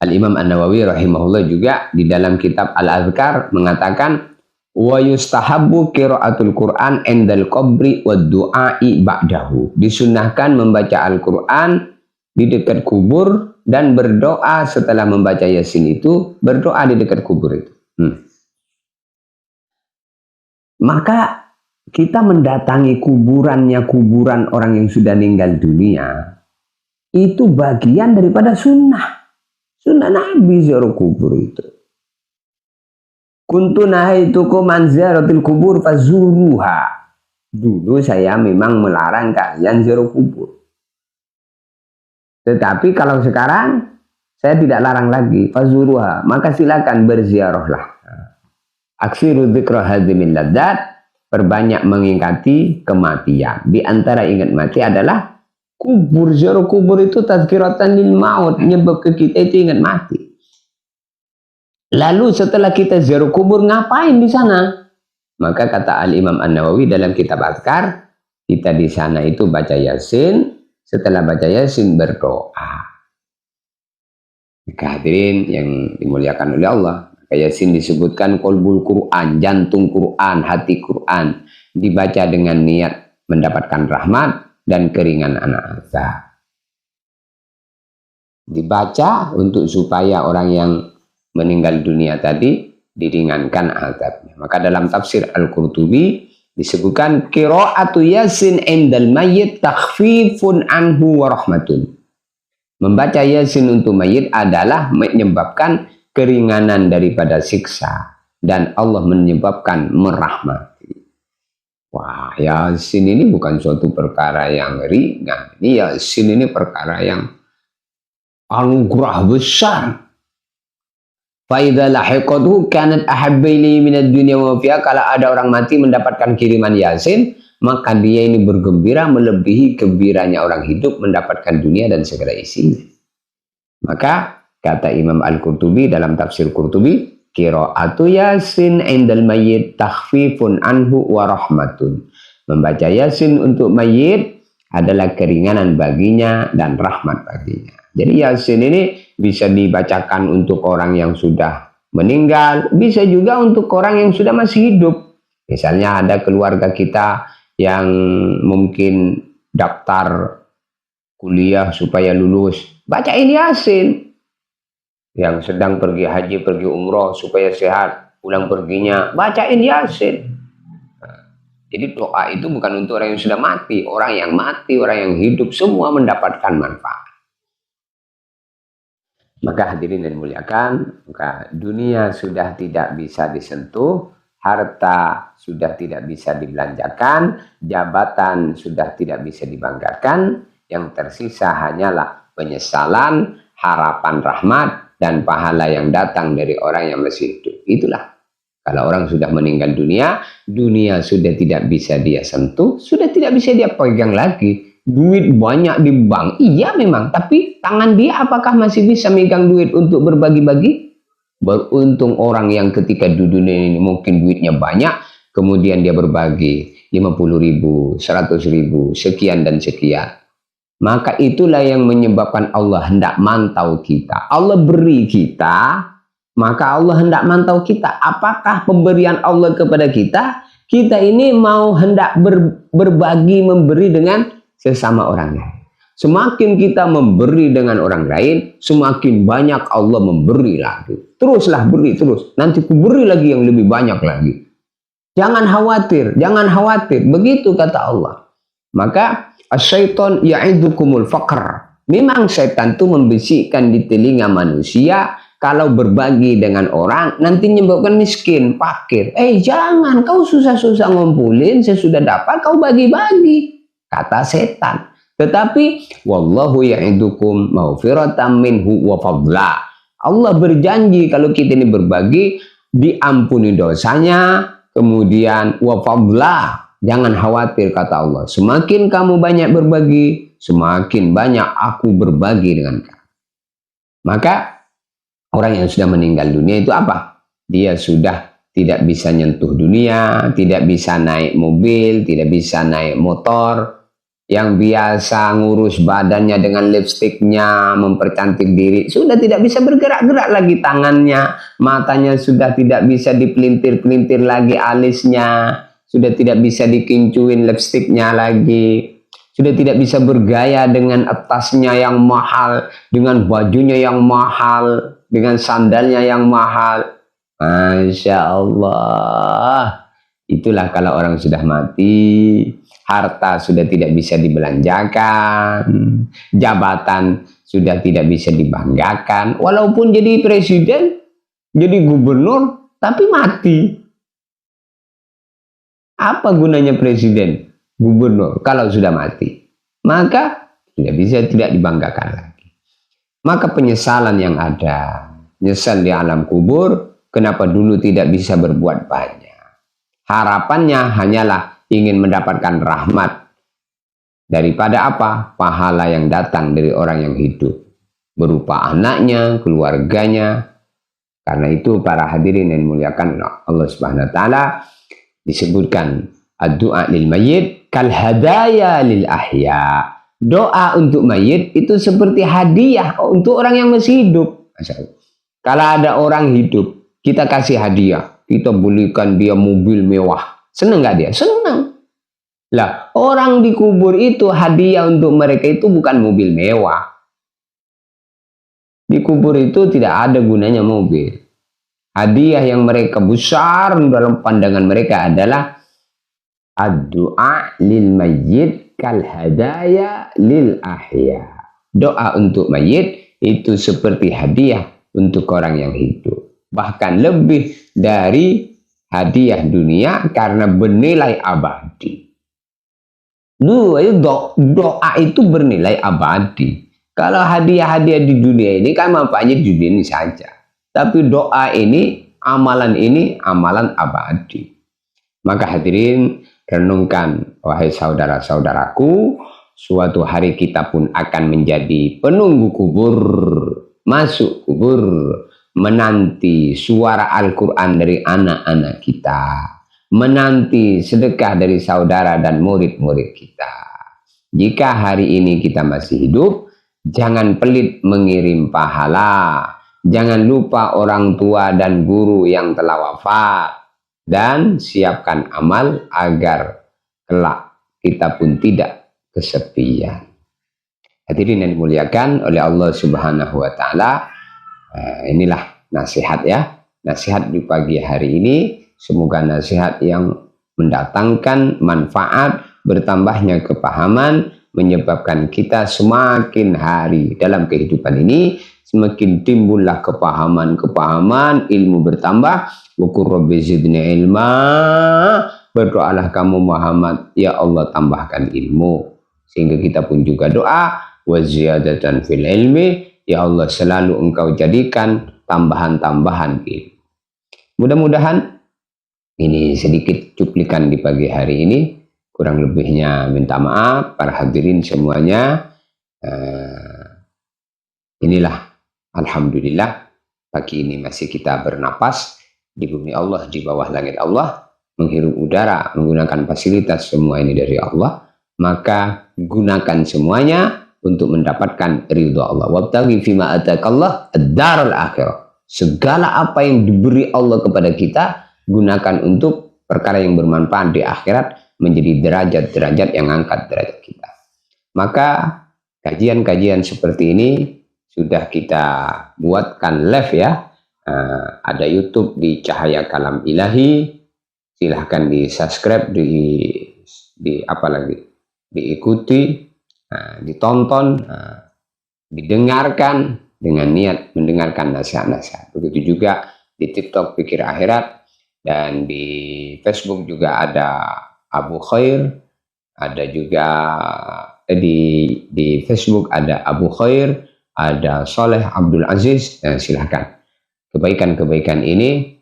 Al-Imam An-Nawawi rahimahullah juga di dalam kitab Al-Adhkar mengatakan wa yustahabbu qiraatul Qur'an indal qabri wad du'a'i ba'dahu. Disunahkan membaca Al-Qur'an di dekat kubur dan berdoa setelah membaca Yasin itu, berdoa di dekat kubur itu. Maka kita mendatangi kuburan orang yang sudah meninggal dunia itu bagian daripada sunnah Nabi ziarah kubur itu. Kuntu nahaitukum an ziyaratil kubur fazuruha. Dulu saya memang melarang kalian ziarah kubur. Tetapi kalau sekarang saya tidak larang lagi, fazuruha, maka silakan berziarahlah. Aksiru dzikra hadzimil ladzat, perbanyak mengingati kematian. Di antara ingat mati adalah kubur. Ziarah kubur itu tazkiratan lil maut, nyebab ke kita itu ingat mati. Lalu setelah kita ziarah kubur ngapain di sana? Maka kata Al-Imam An-Nawawi dalam kitab Adhkar, kita di sana itu baca Yasin, setelah baca Yasin berdoa. Hadirin yang dimuliakan oleh Allah, Yasin disebutkan qalbul Quran, jantung Quran, hati Quran, dibaca dengan niat mendapatkan rahmat dan keringan anak azab. Dibaca untuk supaya orang yang meninggal dunia tadi diringankan azabnya. Maka dalam tafsir Al-Qurtubi disebutkan qiraatu Yasin indal mayyit takhfifun anhu wa rahmatun. Membaca Yasin untuk mayit adalah menyebabkan keringanan daripada siksa dan Allah menyebabkan merahmati. Wah, Yasin ini bukan suatu perkara yang ringan. Ini Yasin ini perkara yang anugerah besar. Fa idza lahiqatuhu kanat ahabba ilayhi minad dunya wa fiha. Kalau ada orang mati mendapatkan kiriman Yasin, maka dia ini bergembira melebihi gembiranya orang hidup mendapatkan dunia dan segala isinya. Maka kata Imam Al-Qurtubi dalam tafsir Qurtubi, qiraatu Yasin indal mayyit takhfifun anhu wa rahmatun. Membaca Yasin untuk mayit adalah keringanan baginya dan rahmat baginya. Jadi Yasin ini bisa dibacakan untuk orang yang sudah meninggal, bisa juga untuk orang yang sudah masih hidup. Misalnya ada keluarga kita yang mungkin daftar kuliah supaya lulus, bacain Yasin. Yang sedang pergi haji, pergi umroh supaya sehat, pulang perginya, bacain Yasin. Jadi doa itu bukan untuk orang yang sudah mati, orang yang mati, orang yang hidup, semua mendapatkan manfaat. Maka hadirin dan muliakan, maka dunia sudah tidak bisa disentuh, harta sudah tidak bisa dibelanjakan, jabatan sudah tidak bisa dibanggakan, yang tersisa hanyalah penyesalan, harapan rahmat, dan pahala yang datang dari orang yang masih hidup. Itulah, kalau orang sudah meninggal dunia, dunia sudah tidak bisa dia sentuh, sudah tidak bisa dia pegang lagi. Duit banyak di bank, iya memang, tapi tangan dia apakah masih bisa megang duit untuk berbagi-bagi? Beruntung orang yang ketika di dunia ini mungkin duitnya banyak, kemudian dia berbagi 50.000, 100.000, sekian dan sekian. Maka itulah yang menyebabkan Allah hendak mantau kita. Allah beri kita, maka Allah hendak mantau kita. Apakah pemberian Allah kepada kita, kita ini mau hendak berbagi, memberi dengan sesama orang lain. Semakin kita memberi dengan orang lain, semakin banyak Allah memberi lagi. Teruslah beri terus. Nanti ku beri lagi yang lebih banyak lagi. Jangan khawatir, jangan khawatir. Begitu kata Allah. Maka asyaiton ya'idukumul faqr. Memang setan itu membisikkan di telinga manusia kalau berbagi dengan orang nanti menyebabkan miskin, fakir. Jangan, kau susah-susah ngumpulin, sesudah dapat kau bagi-bagi. Kata setan. Tetapi wallahu ya'idukum maghfiratan minhu wa fadla. Allah berjanji kalau kita ini berbagi diampuni dosanya, kemudian wa fadla. Jangan khawatir kata Allah. Semakin kamu banyak berbagi, semakin banyak aku berbagi dengan kamu. Maka orang yang sudah meninggal dunia itu apa? Dia sudah tidak bisa nyentuh dunia, tidak bisa naik mobil, tidak bisa naik motor. Yang biasa ngurus badannya dengan lipstiknya, mempercantik diri, sudah tidak bisa bergerak-gerak lagi tangannya, matanya sudah tidak bisa dipelintir-pelintir lagi alisnya, sudah tidak bisa dikincuin lipstiknya lagi, sudah tidak bisa bergaya dengan tasnya yang mahal, dengan bajunya yang mahal, dengan sandalnya yang mahal. Masya Allah. Itulah kalau orang sudah mati. Harta sudah tidak bisa dibelanjakan, jabatan sudah tidak bisa dibanggakan, walaupun jadi presiden, jadi gubernur, tapi mati. Apa gunanya presiden, gubernur kalau sudah mati? Maka tidak bisa tidak dibanggakan lagi. Maka penyesalan yang ada, nyesal di alam kubur, kenapa dulu tidak bisa berbuat banyak? Harapannya hanyalah ingin mendapatkan rahmat daripada apa? Pahala yang datang dari orang yang hidup, berupa anaknya, keluarganya. Karena itu para hadirin yang dimuliakan Allah Subhanahu wa taala, disebutkan ad-du'a lil mayyit kal hadaya lil ahya. Doa untuk mayit itu seperti hadiah untuk orang yang masih hidup. Kalau ada orang hidup, kita kasih hadiah, kita belikan dia mobil mewah. Senang nggak dia? Senang. Lah, orang dikubur itu hadiah untuk mereka itu bukan mobil mewah. Di kubur itu tidak ada gunanya mobil. Hadiah yang mereka besar dalam pandangan mereka adalah ad-du'a lil mayyit kal hadaya lil ahya. Doa untuk mayit itu seperti hadiah untuk orang yang hidup. Bahkan lebih dari hadiah dunia karena bernilai abadi. Doa itu bernilai abadi. Kalau hadiah-hadiah di dunia ini kan manfaatnya di dunia ini saja. Tapi doa ini, amalan abadi. Maka hadirin, renungkan, wahai saudara-saudaraku, suatu hari kita pun akan menjadi penunggu kubur, masuk kubur, menanti suara Al-Quran dari anak-anak kita, menanti sedekah dari saudara dan murid-murid kita. Jika hari ini kita masih hidup, jangan pelit mengirim pahala, jangan lupa orang tua dan guru yang telah wafat, dan siapkan amal agar kelak kita pun tidak kesepian. Hadirin yang dimuliakan oleh Allah Subhanahu wa taala, inilah nasihat ya, nasihat di pagi hari ini. Semoga nasihat yang mendatangkan manfaat, bertambahnya kepahaman, menyebabkan kita semakin hari dalam kehidupan ini semakin timbullah kepahaman, ilmu bertambah. Wa qur rabbi zidni ilma, berdoalah kamu Muhammad, ya Allah tambahkan ilmu, sehingga kita pun juga doa wa ziyadatan fil ilmi, ya Allah selalu engkau jadikan tambahan-tambahan ilmu. Mudah-mudahan ini sedikit cuplikan di pagi hari ini, kurang lebihnya minta maaf para hadirin semuanya. Inilah alhamdulillah pagi ini masih kita bernapas di bumi Allah, di bawah langit Allah, menghirup udara, menggunakan fasilitas semua ini dari Allah. Maka gunakan semuanya untuk mendapatkan ridho Allah. Wabtaghi fima atakallah ad-darul akhirah. Segala apa yang diberi Allah kepada kita, gunakan untuk perkara yang bermanfaat di akhirat, menjadi derajat-derajat yang angkat derajat kita. Maka kajian-kajian seperti ini sudah kita buatkan live ya. Ada YouTube di Cahaya Kalam Ilahi. Silahkan di subscribe, di apa lagi, diikuti, ditonton, didengarkan dengan niat mendengarkan nasihat-nasihat. Begitu juga di TikTok Pikir Akhirat, dan di Facebook juga ada Abu Khair, ada juga di Facebook ada Abu Khair, ada Soleh Abdul Aziz. Silahkan. Kebaikan-kebaikan ini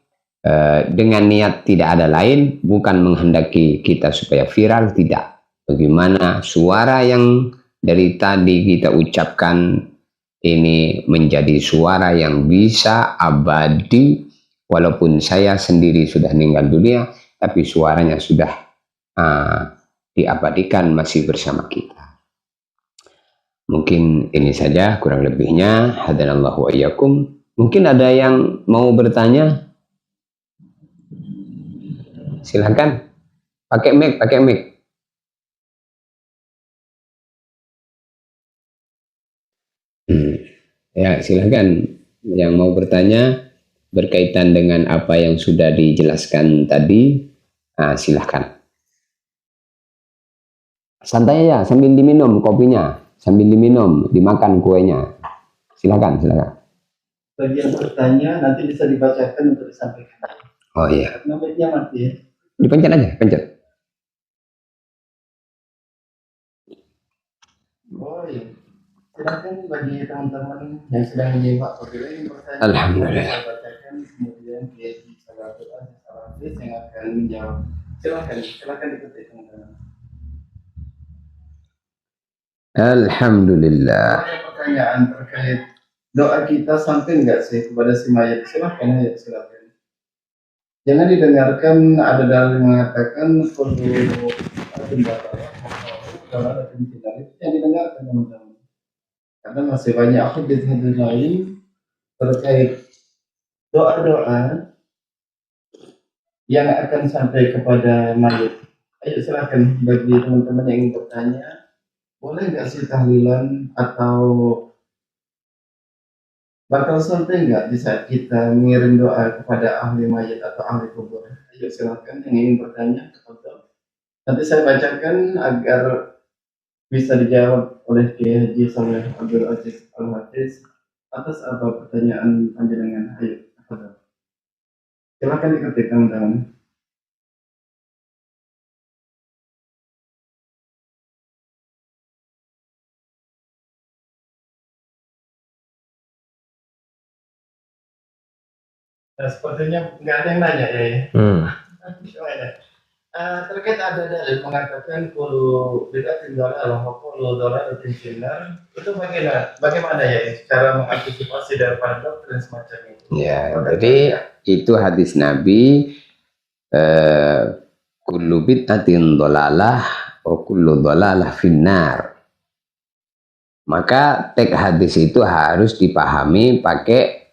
dengan niat tidak ada lain, bukan menghendaki kita supaya viral, tidak. Bagaimana suara yang dari tadi kita ucapkan ini menjadi suara yang bisa abadi, walaupun saya sendiri sudah meninggal dunia, tapi suaranya sudah diabadikan masih bersama kita. Mungkin ini saja kurang lebihnya. Hadanallahu wa iyyakum. Mungkin ada yang mau bertanya? Silahkan. Pakai mic, pakai mic. Ya, silahkan yang mau bertanya berkaitan dengan apa yang sudah dijelaskan tadi, silahkan. Santai ya, sambil diminum kopinya, sambil diminum, dimakan kuenya. Silahkan, silahkan.
Bagi yang bertanya nanti bisa dibacakan untuk disampaikan.
Oh iya.
Namanya mati ya.
Dipencet aja, pencet.
Oh iya. Silakan bagi teman-teman yang sedang menyimak apabila ingin bertanya.
Alhamdulillah.
Saya bacakan kemudian Kiai Salatul Aziz yang akan menjawab. Silakan diketik teman-teman.
Alhamdulillah.
Ada pertanyaan terkait doa kita sampai enggak sih kepada si mayat? Silakan ya, silakan. Jangan didengarkan ada dalil mengatakan perlu yang didengarkan teman-teman. Karena masih banyak hadis lain terkait doa-doa yang akan sampai kepada mayat. Ayo silakan bagi teman-teman yang ingin bertanya, boleh nggak sih tahlilan atau bakal sampai nggak di saat kita mengirim doa kepada ahli mayat atau ahli kubur? Ayo silakan yang ingin bertanya. Nanti saya bacakan agar bisa dijawab oleh Kiai Haji Saleh Abdul Aziz Al-Hafiz atas apa pertanyaan panjenengan. Ayo, silakan diketik teman-teman. Nah, sepertinya nggak ada yang nanya ya. Terkait ada dalil mengatakan kulu bid'atin dhalalah wa kulu dhalalatin finnar, itu bagaimana ya cara mengantisipasi daripada doktrin semacam itu?
Ya, jadi itu hadis Nabi, kullu bid'atin dhalalah wa kullu dhalalah finnar. Maka teks hadis itu harus dipahami pakai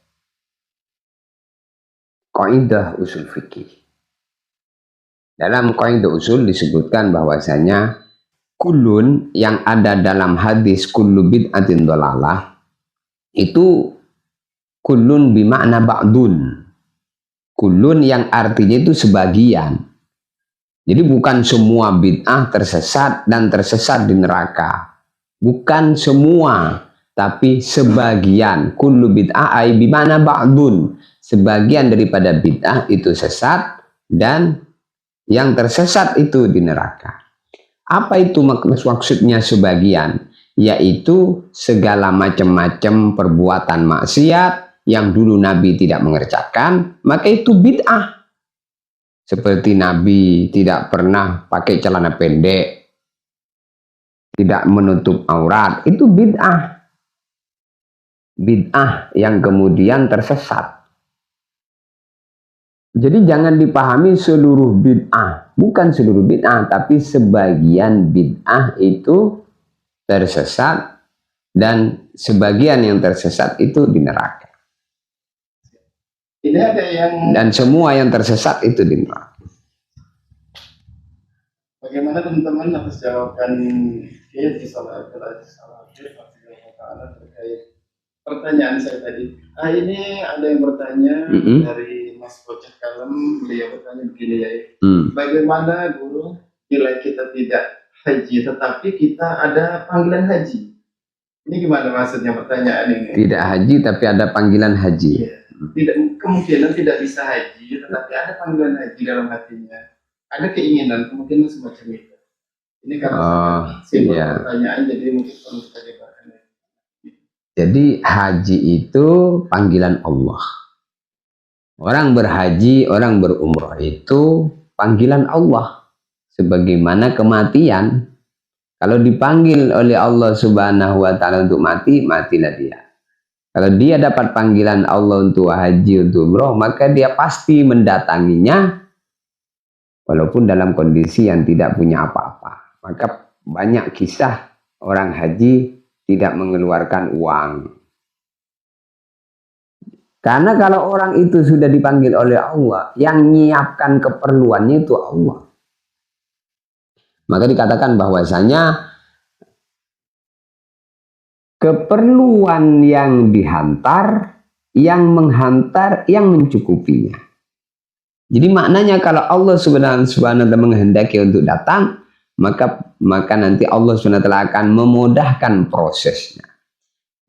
kaidah usul fikih. Dalam kaidah usul disebutkan bahwasanya kullun yang ada dalam hadis kullu bid'atin dhalalah itu kullun bimakna ba'dun. Kullun yang artinya itu sebagian. Jadi bukan semua bid'ah tersesat dan tersesat di neraka. Bukan semua, tapi sebagian. Kullu bid'ah ay bimakna ba'dun. Sebagian daripada bid'ah itu sesat dan yang tersesat itu di neraka. Apa itu maksudnya sebagian? Yaitu segala macam-macam perbuatan maksiat yang dulu Nabi tidak mengerjakan, maka itu bid'ah. Seperti Nabi tidak pernah pakai celana pendek, tidak menutup aurat, itu bid'ah. Bid'ah yang kemudian tersesat. Jadi jangan dipahami seluruh bid'ah, bukan seluruh bid'ah, tapi sebagian bid'ah itu tersesat dan sebagian yang tersesat itu di neraka.
Ini ada yang
dan semua yang tersesat itu di neraka.
Bagaimana teman-teman atas jawaban Kiai Saleh Abdul Aziz terkait pertanyaan saya tadi? Ini ada yang bertanya dari Mas Bocah Kalem, beliau bertanya begini ya, bagaimana guru bila kita tidak haji tetapi kita ada panggilan haji? Ini gimana maksudnya pertanyaan ini?
Tidak haji tapi ada panggilan haji.
Ya, tidak, kemungkinan tidak bisa haji tetapi ada panggilan haji dalam hatinya. Ada keinginan, kemungkinan semacam itu. Ini karena pertanyaan, jadi mungkin perlu kita jelaskan.
Jadi haji itu panggilan Allah. Orang berhaji, orang berumrah itu panggilan Allah. Sebagaimana kematian. Kalau dipanggil oleh Allah Subhanahu wa taala untuk mati, matilah dia. Kalau dia dapat panggilan Allah untuk haji, untuk umroh, maka dia pasti mendatanginya walaupun dalam kondisi yang tidak punya apa-apa. Maka banyak kisah orang haji tidak mengeluarkan uang. Karena kalau orang itu sudah dipanggil oleh Allah, yang menyiapkan keperluannya itu Allah. Maka dikatakan bahwasanya keperluan yang dihantar, yang menghantar, yang mencukupinya. Jadi maknanya kalau Allah Subhanahu wa taala menghendaki untuk datang, maka nanti Allah Subhanahu wa taala akan memudahkan prosesnya.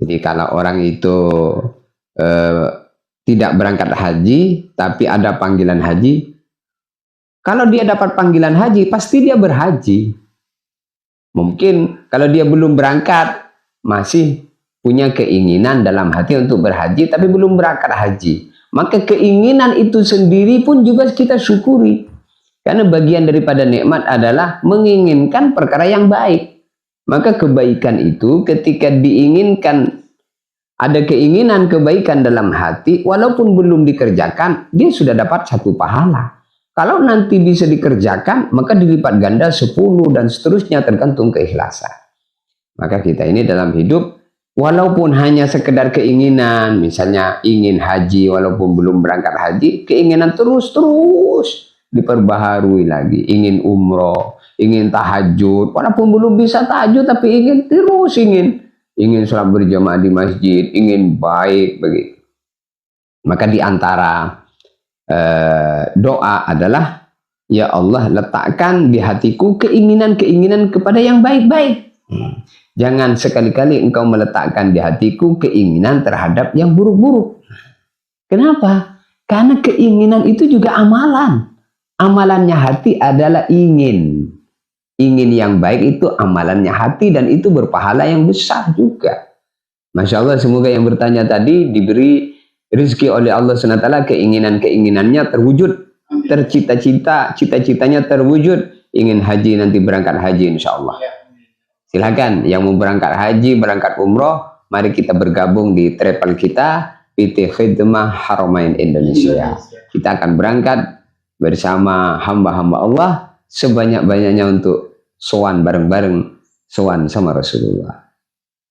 Jadi kalau orang itu tidak berangkat haji, tapi ada panggilan haji, kalau dia dapat panggilan haji, pasti dia berhaji. Mungkin kalau dia belum berangkat, masih punya keinginan dalam hati untuk berhaji, tapi belum berangkat haji. Maka keinginan itu sendiri pun juga kita syukuri. Karena bagian daripada nikmat adalah menginginkan perkara yang baik. Maka kebaikan itu ketika diinginkan, ada keinginan kebaikan dalam hati, walaupun belum dikerjakan, dia sudah dapat satu pahala. Kalau nanti bisa dikerjakan, maka dilipat ganda 10 dan seterusnya tergantung keikhlasan. Maka kita ini dalam hidup, walaupun hanya sekedar keinginan, misalnya ingin haji walaupun belum berangkat haji, keinginan terus diperbaharui lagi. Ingin umroh, ingin tahajud, walaupun belum bisa tahajud tapi ingin terus ingin sholat berjamaah di masjid, ingin baik begitu. Maka di antara doa adalah, ya Allah, letakkan di hatiku keinginan-keinginan kepada yang baik-baik. Jangan sekali-kali engkau meletakkan di hatiku keinginan terhadap yang buruk-buruk. Kenapa? Karena keinginan itu juga amalan. Amalannya hati adalah ingin. Ingin yang baik itu amalannya hati, dan itu berpahala yang besar juga. Masya Allah, semoga yang bertanya tadi diberi rezeki oleh Allah SWT, keinginan-keinginannya terwujud, cita-citanya terwujud, ingin haji nanti berangkat haji insya Allah. Silakan yang mau berangkat haji, berangkat umroh, mari kita bergabung di travel kita, PT Khidmah Haramain Indonesia. Kita akan berangkat bersama hamba-hamba Allah sebanyak-banyaknya untuk sowan bareng-bareng, sowan sama Rasulullah.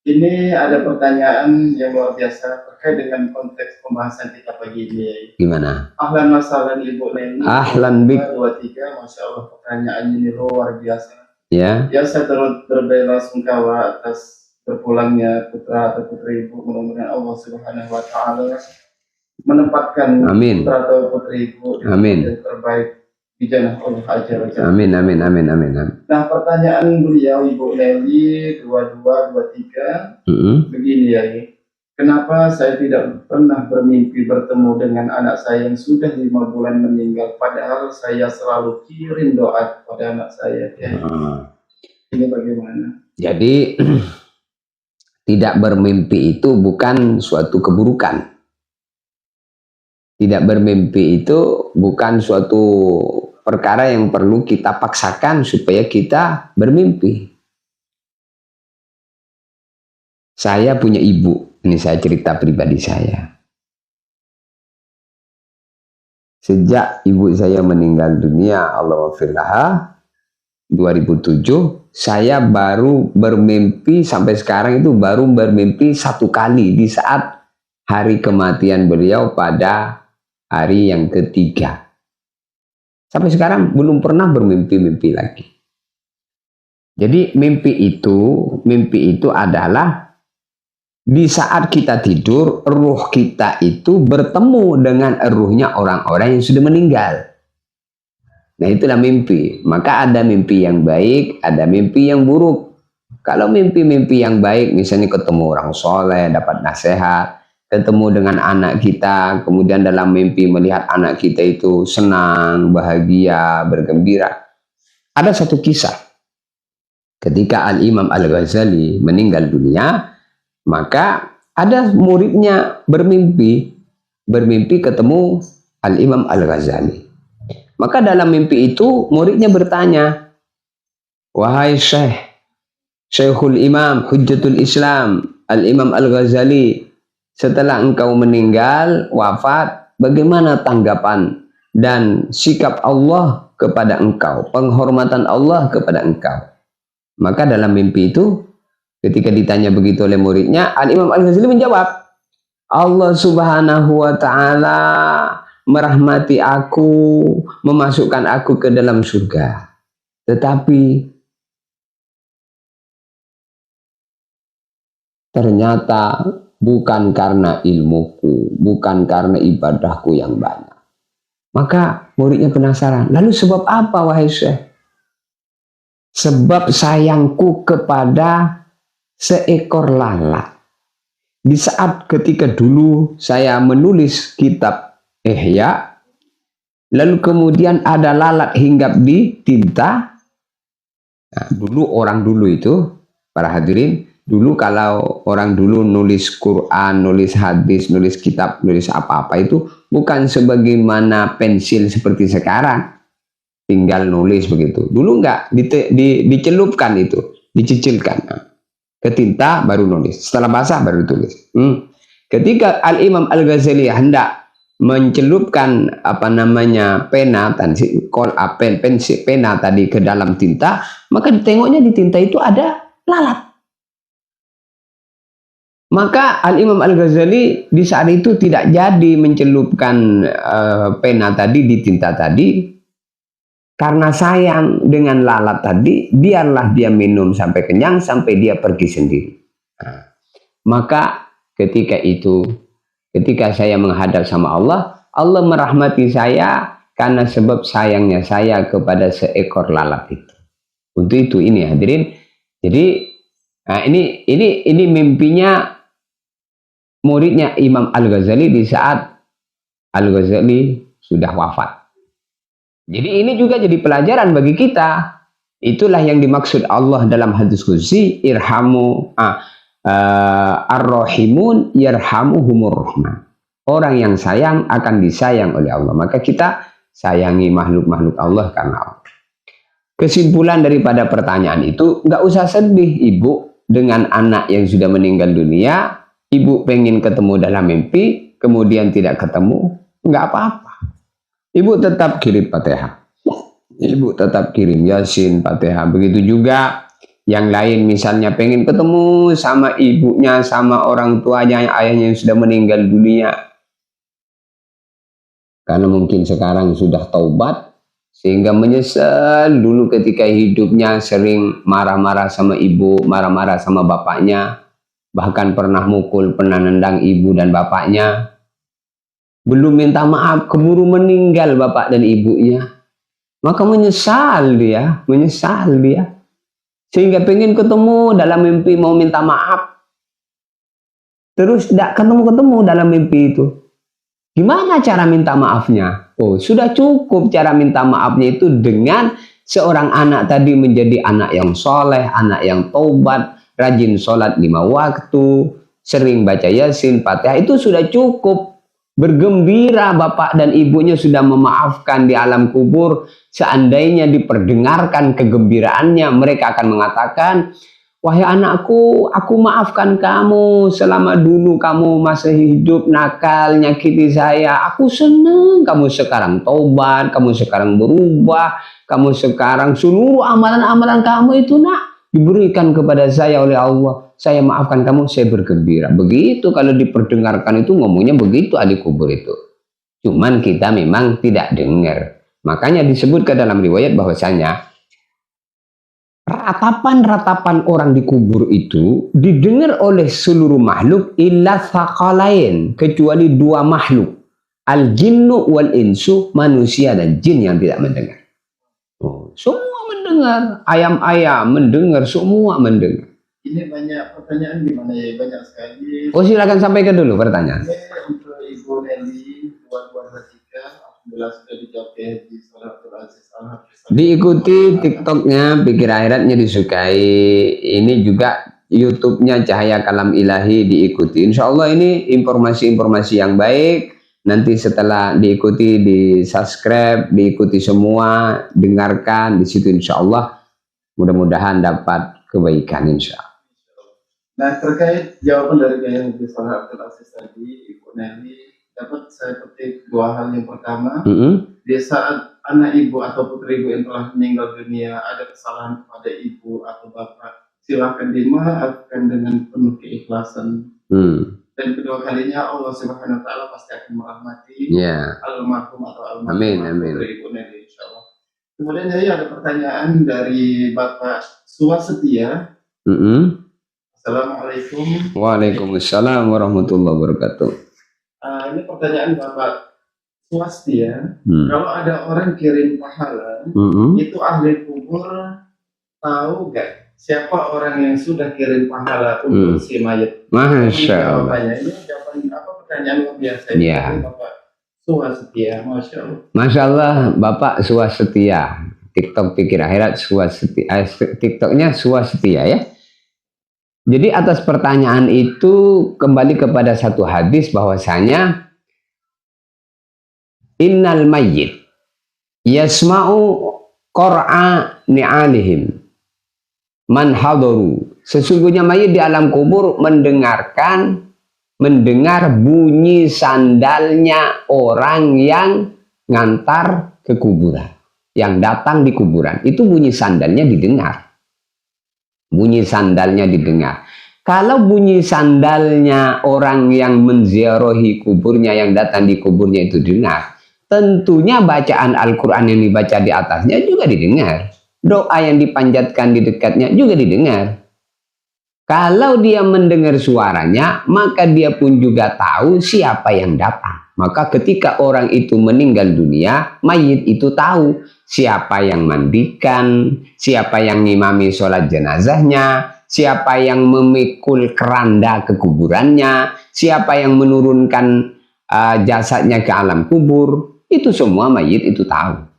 Ini ada pertanyaan yang luar biasa terkait dengan konteks pembahasan kita pagi ini.
Gimana?
Ahlan masalan Ibu Neni.
Ahlan bik.
23, Masya Allah, pertanyaan ini luar biasa.
Ya.
Biasa turut berbela sungkawa atas berpulangnya putra atau putri Ibu. Mudah-mudahan Allah Subhanahu wa taala menempatkan
Amin.
putra atau putri Ibu
Amin.
yang terbaik di jannah Allah Azza wa Jalla.
Amin, amin, amin, amin, amin.
Nah, pertanyaan beliau Ibu Nelly 2223 begini ya, kenapa saya tidak pernah bermimpi bertemu dengan anak saya yang sudah 5 bulan meninggal, padahal saya selalu kirim doa kepada anak saya ya. Ini bagaimana? Jadi
tidak bermimpi itu bukan suatu keburukan. Tidak bermimpi itu bukan suatu perkara yang perlu kita paksakan supaya kita bermimpi. Saya punya ibu, ini saya cerita pribadi saya. Sejak ibu saya meninggal dunia, Allah wafirlaha, 2007, saya baru bermimpi, sampai sekarang itu baru bermimpi 1 kali di saat hari kematian beliau pada hari yang ketiga. Sampai sekarang belum pernah bermimpi-mimpi lagi. Jadi mimpi itu adalah di saat kita tidur, ruh kita itu bertemu dengan ruhnya orang-orang yang sudah meninggal. Nah, itulah mimpi. Maka ada mimpi yang baik, ada mimpi yang buruk. Kalau mimpi-mimpi yang baik, misalnya ketemu orang soleh, dapat nasihat, ketemu dengan anak kita, kemudian dalam mimpi melihat anak kita itu senang, bahagia, bergembira. Ada satu kisah. Ketika Al-Imam Al-Ghazali meninggal dunia, maka ada muridnya bermimpi ketemu Al-Imam Al-Ghazali. Maka dalam mimpi itu muridnya bertanya, "Wahai Syekh, Syekhul Imam Hujjatul Islam Al-Imam Al-Ghazali, setelah engkau meninggal, wafat, bagaimana tanggapan dan sikap Allah kepada engkau, penghormatan Allah kepada engkau? Maka dalam mimpi itu, ketika ditanya begitu oleh muridnya, Al-Imam Al-Ghazali menjawab, Allah Subhanahu wa Ta'ala merahmati aku, memasukkan aku ke dalam surga. Tetapi ternyata bukan karena ilmuku, bukan karena ibadahku yang banyak. Maka muridnya penasaran, lalu sebab apa wahai Syekh? Sebab sayangku kepada seekor lalat. Di saat ketika dulu saya menulis kitab Ihya, lalu kemudian ada lalat hinggap di tinta. Nah, dulu orang dulu itu, para hadirin, dulu kalau orang dulu nulis Quran, nulis hadis, nulis kitab, nulis apa-apa itu bukan sebagaimana pensil seperti sekarang, tinggal nulis begitu. Dulu enggak, dicelupkan itu, dicicilkan ke tinta baru nulis, setelah basah baru tulis. Ketika Al-Imam Al-Ghazali hendak mencelupkan pena pensil pena tadi ke dalam tinta, maka ditengoknya di tinta itu ada lalat. Maka Al-Imam Al-Ghazali di saat itu tidak jadi mencelupkan pena tadi di tinta tadi, karena sayang dengan lalat tadi, biarlah dia minum sampai kenyang, sampai dia pergi sendiri. Nah, maka ketika itu, ketika saya menghadap sama Allah, Allah merahmati saya karena sebab sayangnya saya kepada seekor lalat itu. Untuk itu ini hadirin. Jadi nah ini mimpinya muridnya Imam Al-Ghazali di saat Al-Ghazali sudah wafat. Jadi ini juga jadi pelajaran bagi kita. Itulah yang dimaksud Allah dalam hadis qudsi, irhamu ar-rahimun yarhamuhumur rahman. Orang yang sayang akan disayang oleh Allah. Maka kita sayangi makhluk-makhluk Allah karena Allah. Kesimpulan daripada pertanyaan itu, nggak usah sedih ibu dengan anak yang sudah meninggal dunia. Ibu pengen ketemu dalam mimpi, kemudian tidak ketemu, nggak apa-apa. Ibu tetap kirim Fatihah. Ibu tetap kirim Yasin, Fatihah. Begitu juga yang lain, misalnya pengen ketemu sama ibunya, sama orang tuanya, ayahnya yang sudah meninggal dunia. Karena mungkin sekarang sudah taubat, sehingga menyesal dulu ketika hidupnya sering marah-marah sama ibu, marah-marah sama bapaknya, bahkan pernah mukul, pernah nendang ibu dan bapaknya. Belum minta maaf, keburu meninggal bapak dan ibunya. Maka menyesal dia. Sehingga pengen ketemu dalam mimpi, mau minta maaf. Terus tidak ketemu-ketemu dalam mimpi itu. Gimana cara minta maafnya? Oh, sudah cukup cara minta maafnya itu dengan seorang anak tadi menjadi anak yang soleh, anak yang taubat, rajin sholat 5 waktu, sering baca Yasin, Fatihah, itu sudah cukup. Bergembira bapak dan ibunya sudah memaafkan di alam kubur. Seandainya diperdengarkan kegembiraannya, mereka akan mengatakan, wahai anakku, aku maafkan kamu selama dulu kamu masih hidup nakal, nyakiti saya. Aku senang kamu sekarang taubat, kamu sekarang berubah, kamu sekarang seluruh amalan-amalan kamu itu diberikan kepada saya oleh Allah. Saya maafkan kamu, saya bergembira. Begitu kalau diperdengarkan itu ngomongnya begitu ahli kubur itu. Cuman kita memang tidak dengar. Makanya disebutkan dalam riwayat bahwasanya ratapan-ratapan orang di kubur itu didengar oleh seluruh makhluk illa tsaqalain, kecuali 2 makhluk. Al-jinnu wal insu, manusia dan jin yang tidak mendengar. Oh, semua mendengar, ayam-ayam mendengar, semua mendengar.
Ini banyak pertanyaan gimana ya, banyak sekali.
Oh, silakan sampaikan dulu pertanyaan.
Untuk Ibu Nelly, buat Batika, alhamdulillah sudah dijawab di Salatul Aziz.
Diikuti TikToknya Pikir Akhiratnya disukai. Ini juga YouTube-nya Cahaya Kalam Ilahi diikuti. Insya Allah ini informasi-informasi yang baik. Nanti setelah diikuti, di subscribe, diikuti semua, dengarkan di situ. Insya Allah mudah-mudahan dapat kebaikan insya Allah.
Nah, terkait jawaban dari Gaya Nabi Sallallahu Alaihi Wasallam tadi, Ibu Nelly dapat saya petik dua hal. Yang pertama, di saat anak ibu atau putri ibu yang telah meninggal dunia ada kesalahan kepada ibu atau bapak, silakan dimaafkan dengan penuh keikhlasan. Dan kedua kalinya Allah Subhanahu Wa Taala pasti akan merahmati almarhum atau almarhumah putri ibu Nelly, insya Allah. Kemudian ada pertanyaan dari Bapak Suwasetia. Assalamualaikum.
Waalaikumsalam warahmatullahi wabarakatuh.
Ini pertanyaan Bapak Swastia. Kalau ada orang kirim pahala, itu ahli kubur tahu gak siapa orang yang sudah kirim pahala untuk si mayat?
Masya Allah.
Ini jawaban apa pertanyaan luar biasa ini Bapak Swastia. Masya Allah. Masya
Allah, Bapak Swastia. TikTok Pikir Akhirat Swastia. TikToknya Swastia ya. Jadi atas pertanyaan itu kembali kepada satu hadis bahwasanya innal mayyit yasma'u qur'a ni'alihim man hadaru. Sesungguhnya mayit di alam kubur mendengar bunyi sandalnya orang yang ngantar ke kuburan, yang datang di kuburan. Itu bunyi sandalnya didengar. Bunyi sandalnya didengar. Kalau bunyi sandalnya orang yang menziarahi kuburnya, yang datang di kuburnya itu dengar, tentunya bacaan Al-Quran yang dibaca di atasnya juga didengar. Doa yang dipanjatkan di dekatnya juga didengar. Kalau dia mendengar suaranya, maka dia pun juga tahu siapa yang datang. Maka ketika orang itu meninggal dunia, mayit itu tahu siapa yang mandikan, siapa yang ngimami sholat jenazahnya, siapa yang memikul keranda ke kuburannya, siapa yang menurunkan jasadnya ke alam kubur. Itu semua mayit itu tahu.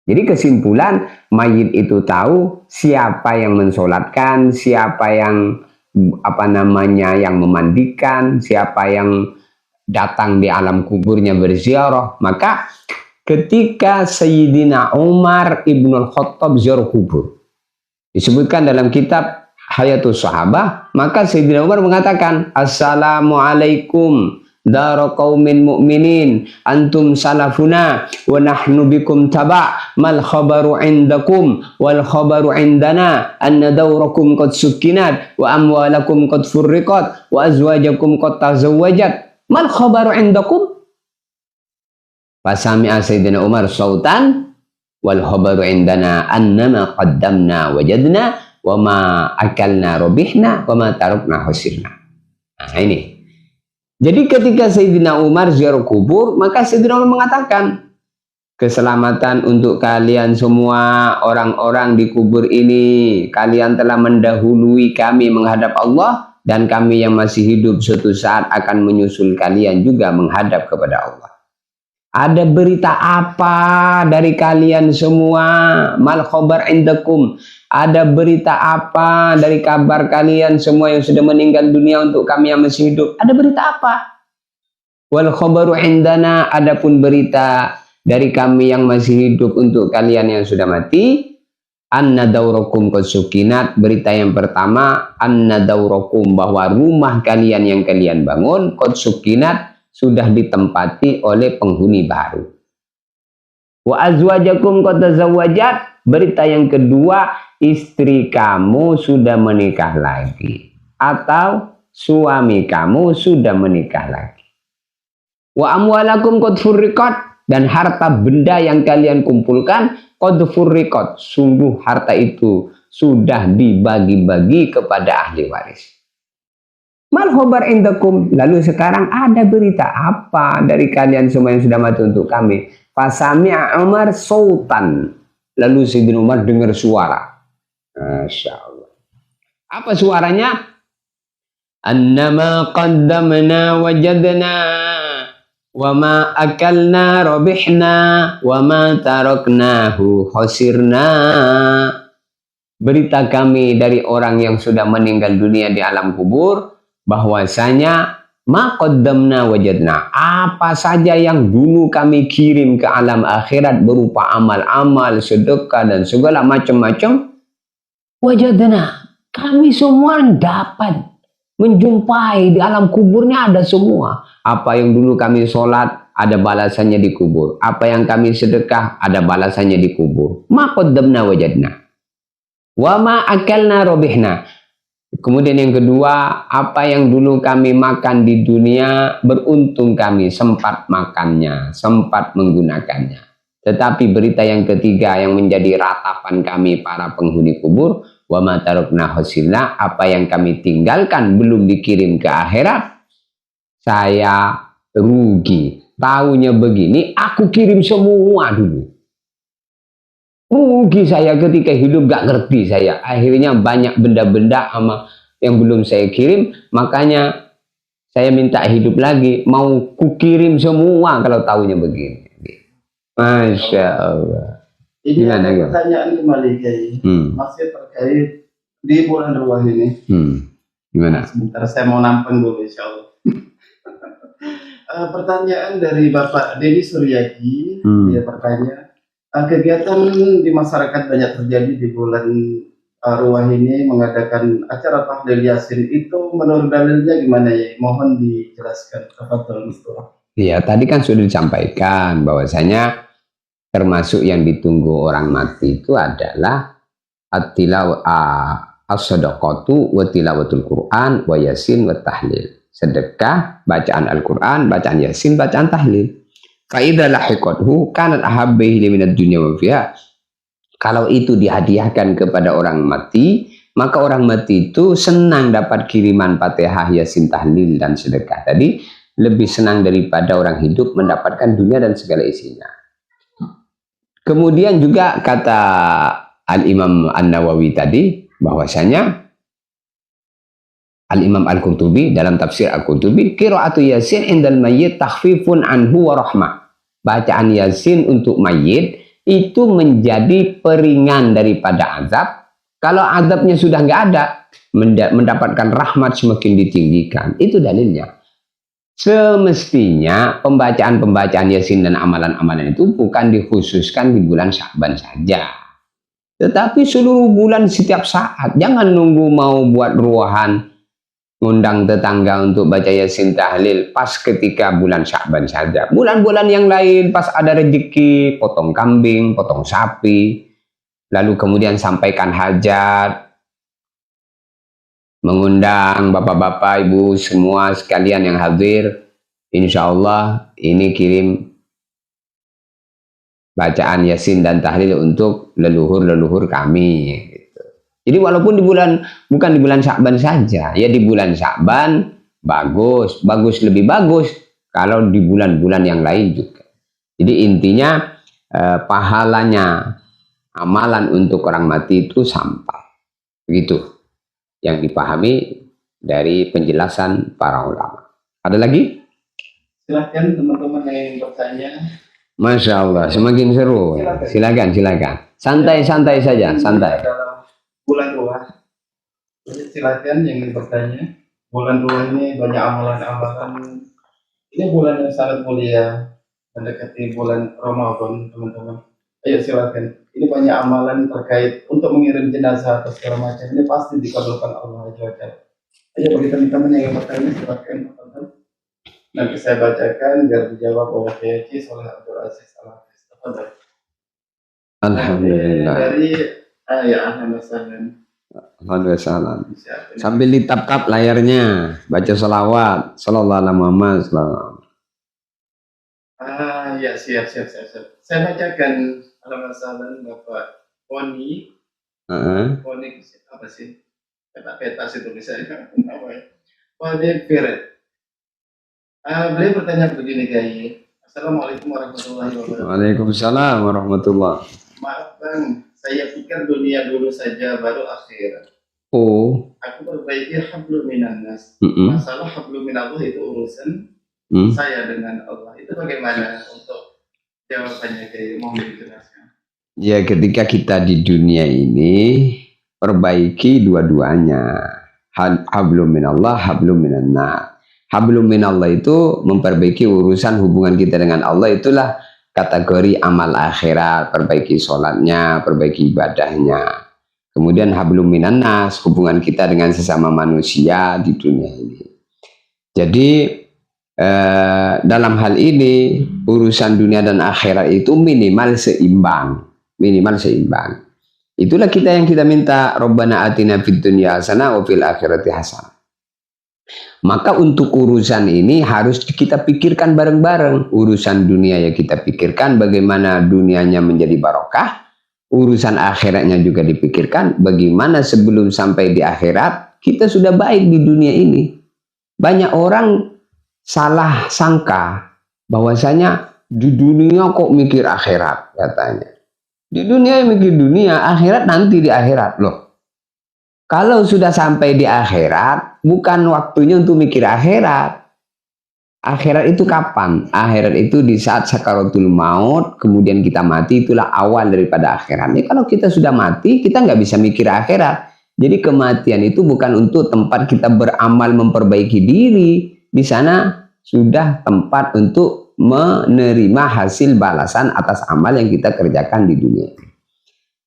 Jadi kesimpulan, mayit itu tahu siapa yang mensolatkan, siapa yang yang memandikan, siapa yang datang di alam kuburnya berziarah. Maka ketika Sayyidina Umar Ibnul Khattab ziarah kubur, disebutkan dalam kitab Hayatus Sahabah, maka Sayyidina Umar mengatakan, Assalamualaikum dara qaumin mu'minin antum salafuna wa nahnu bikum taba' mal khabaru indakum wal khabaru indana anna dawrakum qad sukinat wa amwalakum qad furriqat wa azwajakum qad tazawwajat mal khabaru indakum. Fasami'a Sayyidina Umar sautan wal khabaru indana annama qaddamna wajadna wa ma akalna rabihna wa ma tarakna khusirna. Nah ini. Jadi ketika Sayyidina Umar ziarah kubur, maka Sayyidina Umar mengatakan, keselamatan untuk kalian semua orang-orang di kubur ini. Kalian telah mendahului kami menghadap Allah, dan kami yang masih hidup suatu saat akan menyusul kalian juga menghadap kepada Allah. Ada berita apa dari kalian semua? Mal khabar indakum. Ada berita apa dari kabar kalian semua yang sudah meninggal dunia untuk kami yang masih hidup? Ada berita apa? Wal khabaru indana. Adapun berita dari kami yang masih hidup untuk kalian yang sudah mati. Anna daurakum qad sukinat. Berita yang pertama, anna daurakum, bahwa rumah kalian yang kalian bangun qad sukinat, sudah ditempati oleh penghuni baru. Wa azwajakum qad tazawwajat. Berita yang kedua, istri kamu sudah menikah lagi, atau suami kamu sudah menikah lagi. Wa amwalakum qad furriqat, dan harta benda yang kalian kumpulkan qad furriqat, sungguh harta itu sudah dibagi-bagi kepada ahli waris. Mal khabar indakum, lalu sekarang ada berita apa dari kalian semua yang sudah mati untuk kami? Fasami'a Umar sautan, lalu Sayyidina Umar dengar suara. Masya Allah. Apa suaranya? Annama qaddamna wajadna wa ma akalna rabihna wa ma taraknahu khasirna. Berita kami dari orang yang sudah meninggal dunia di alam kubur, bahwasanya ma qaddamna wajadna, apa saja yang dulu kami kirim ke alam akhirat berupa amal-amal, sedekah dan segala macam-macam, wajadna, kami semua dapat menjumpai di alam kuburnya ada semua. Apa yang dulu kami sholat, ada balasannya di kubur. Apa yang kami sedekah, ada balasannya di kubur. Ma qaddamna wajadna. Wa ma akalna robihna. Kemudian yang kedua, apa yang dulu kami makan di dunia, beruntung kami sempat makannya, sempat menggunakannya. Tetapi berita yang ketiga yang menjadi ratapan kami para penghuni kubur, wa ma tarokna hasilna, apa yang kami tinggalkan belum dikirim ke akhirat, saya rugi. Taunya begini, aku kirim semua dulu. Rugi saya ketika hidup, gak ngerti saya. Akhirnya banyak benda-benda sama yang belum saya kirim, makanya saya minta hidup lagi, mau kukirim semua kalau taunya begini. Masya Allah.
Ini
Gimana,
ada
Gam?
pertanyaan kembali Kiai. Masih terkait di bulan Ruah ini.
Gimana?
Sebentar saya mau nampung dulu insya Allah. Pertanyaan dari Bapak Dedi Suryadi, dia bertanya, kegiatan di masyarakat banyak terjadi di bulan Ruah ini mengadakan acara tahlil Yasin, itu menurut dalilnya gimana ya? Mohon dijelaskan. Tafadhol Mustafa.
Ya, tadi kan sudah disampaikan bahwasanya termasuk yang ditunggu orang mati itu adalah as-sadaqatu wa tilawatul Quran wa yasin wa tahlil. Sedekah, bacaan Al-Quran, bacaan Yasin, bacaan tahlil. Fa idza lahiqathu kanat ahabbihi minad dunya wa fiha. Kalau itu dihadiahkan kepada orang mati, maka orang mati itu senang dapat kiriman Fatihah, Yasin, tahlil dan sedekah tadi, lebih senang daripada orang hidup mendapatkan dunia dan segala isinya. Kemudian juga kata Al-Imam An-Nawawi tadi bahwasanya Al-Imam Al-Qurtubi dalam tafsir Al-Qurtubi, qiraatu Yasin indal mayyit takhfifun anhu wa rahmah. Bacaan Yasin untuk mayit itu menjadi peringan daripada azab. Kalau azabnya sudah nggak ada, mendapatkan rahmat semakin ditinggikan. Itu dalilnya. Semestinya pembacaan-pembacaan Yasin dan amalan-amalan itu bukan dikhususkan di bulan Sya'ban saja, tetapi seluruh bulan setiap saat. Jangan nunggu mau buat ruahan, ngundang tetangga untuk baca Yasin tahlil pas ketika bulan Sya'ban saja. Bulan-bulan yang lain pas ada rezeki, potong kambing, potong sapi, lalu kemudian sampaikan hajat, mengundang bapak-bapak, ibu semua sekalian yang hadir. Insya Allah ini kirim bacaan Yasin dan tahlil untuk leluhur-leluhur kami. Gitu. Jadi walaupun bukan di bulan Sya'ban saja, ya di bulan Sya'ban bagus lebih bagus kalau di bulan-bulan yang lain juga. Jadi intinya pahalanya amalan untuk orang mati itu sampai. Begitu yang dipahami dari penjelasan para ulama. Ada lagi?
Silahkan teman-teman yang bertanya.
Masya Allah, semakin seru. Silakan. Santai-santai saja, santai.
Bulan Ruah. Silakan yang ingin bertanya. Bulan Ruah ini banyak amalan-amalan. Ini bulan yang sangat mulia, mendekati bulan Ramadan, teman-teman. Ayo silakan. Ini banyak amalan terkait untuk mengirim jenazah atau segala macam. Ini pasti dikabulkan Allah Jalla. Ayo bagi teman-teman yang ingin bertanya silakan. Nanti saya bacakan biar dijawab oleh Kiai Soleh Abdul Aziz Al-Hafiz.
Alhamdulillah.
Dari Alhamdulillah.
Sambil ditap-tap layarnya, baca salawat, sallallahu alaihi Muhammad.
Ya siap. Saya bacakan Alhamdulillah Bapak Poni. Poni apa sih? Peta sih tulisannya. Apa ya? Poni Piret. Beliau bertanya begini Kiai. Assalamualaikum warahmatullahi wabarakatuh.
Waalaikumsalam warahmatullahi.
Maaf Bang, saya pikir dunia dulu saja baru akhirat.
Oh.
Aku perbaiki hablum minan nas. Masalah hablum minallah itu urusan saya dengan Allah. Itu bagaimana untuk jawabannya Kiai? Mohon dijelaskan. Ya,
ketika kita di dunia ini perbaiki dua-duanya. Hablum minallah, hablum minan nas. Hablum minallah itu memperbaiki urusan hubungan kita dengan Allah, itulah kategori amal akhirat, perbaiki sholatnya, perbaiki ibadahnya. Kemudian hablum minan nas, hubungan kita dengan sesama manusia di dunia ini. Jadi dalam hal ini urusan dunia dan akhirat itu minimal seimbang, minimal seimbang. Itulah yang kita minta, Rabbana atina fid dunya hasanah wa fil akhirati hasanah. Maka untuk urusan ini harus kita pikirkan bareng-bareng. Urusan dunia ya kita pikirkan bagaimana dunianya menjadi barokah. Urusan akhiratnya juga dipikirkan bagaimana sebelum sampai di akhirat kita sudah baik di dunia ini. Banyak orang salah sangka bahwasanya di dunia kok mikir akhirat katanya. Di dunia mikir dunia, akhirat nanti di akhirat loh. Kalau sudah sampai di akhirat, bukan waktunya untuk mikir akhirat. Akhirat itu kapan? Akhirat itu di saat sakaratul maut, kemudian kita mati, itulah awal daripada akhirat. Ini kalau kita sudah mati, kita nggak bisa mikir akhirat. Jadi kematian itu bukan untuk tempat kita beramal memperbaiki diri. Di sana sudah tempat untuk menerima hasil balasan atas amal yang kita kerjakan di dunia.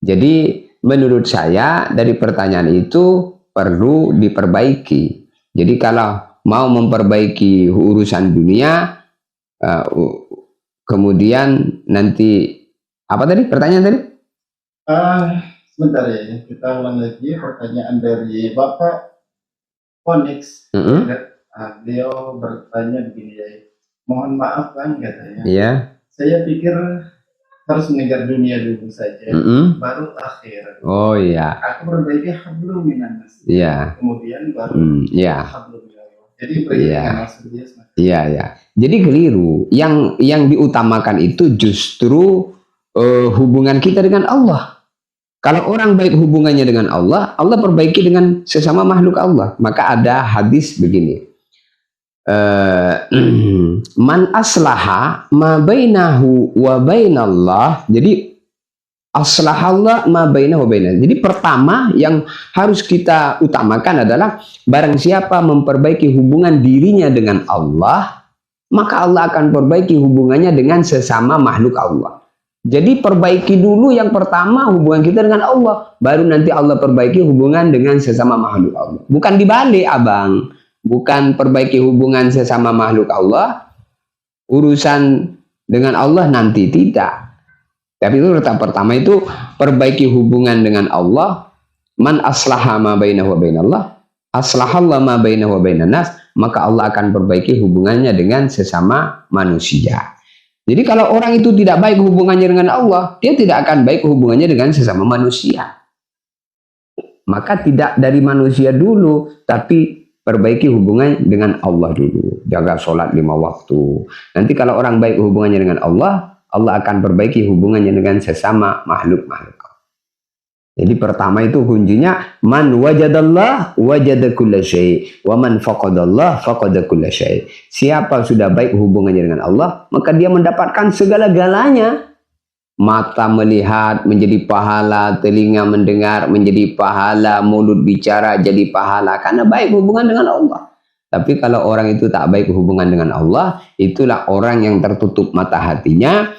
Jadi menurut saya dari pertanyaan itu perlu diperbaiki. Jadi kalau mau memperbaiki urusan dunia, kemudian nanti apa tadi pertanyaan tadi?
Sebentar ya, kita ulang lagi pertanyaan dari Bapak Onyx. Beliau bertanya begini ya, mohon maaf kan katanya.
Iya.
Saya pikir harus mengejar dunia dulu saja, baru akhir.
Oh iya.
Aku perbaiki hablum minan nas.
Iya.
Kemudian baru hablum minallah. Jadi maksudnya.
Iya ya. Jadi keliru. Yang diutamakan itu justru hubungan kita dengan Allah. Kalau orang baik hubungannya dengan Allah, Allah perbaiki dengan sesama makhluk Allah. Maka ada hadis begini. Man aslaha ma bainahu wa bainallah. Jadi aslahallah ma bainahu wa bainallah. Jadi pertama yang harus kita utamakan adalah barang siapa memperbaiki hubungan dirinya dengan Allah, maka Allah akan perbaiki hubungannya dengan sesama makhluk Allah. Jadi perbaiki dulu yang pertama hubungan kita dengan Allah, baru nanti Allah perbaiki hubungan dengan sesama makhluk Allah. Bukan dibalik, Abang. Bukan perbaiki hubungan sesama makhluk Allah, urusan dengan Allah nanti, tidak. Tapi itu tahap pertama itu perbaiki hubungan dengan Allah. Man aslaha ma bainahu wa bainallah, aslahallah ma bainahu wa bainan nas, maka Allah akan perbaiki hubungannya dengan sesama manusia. Jadi kalau orang itu tidak baik hubungannya dengan Allah, dia tidak akan baik hubungannya dengan sesama manusia. Maka tidak dari manusia dulu, tapi perbaiki hubungan dengan Allah dulu. Jaga sholat 5 waktu. Nanti kalau orang baik hubungannya dengan Allah, Allah akan perbaiki hubungannya dengan sesama makhluk-makhluk. Jadi pertama itu kuncinya, man wajadallah wajada kulla syai' wa man faqadallah faqada kulla syai'. Siapa sudah baik hubungannya dengan Allah, maka dia mendapatkan segala-galanya. Mata melihat menjadi pahala, telinga mendengar menjadi pahala, mulut bicara jadi pahala karena baik hubungan dengan Allah. Tapi kalau orang itu tak baik hubungan dengan Allah, itulah orang yang tertutup mata hatinya,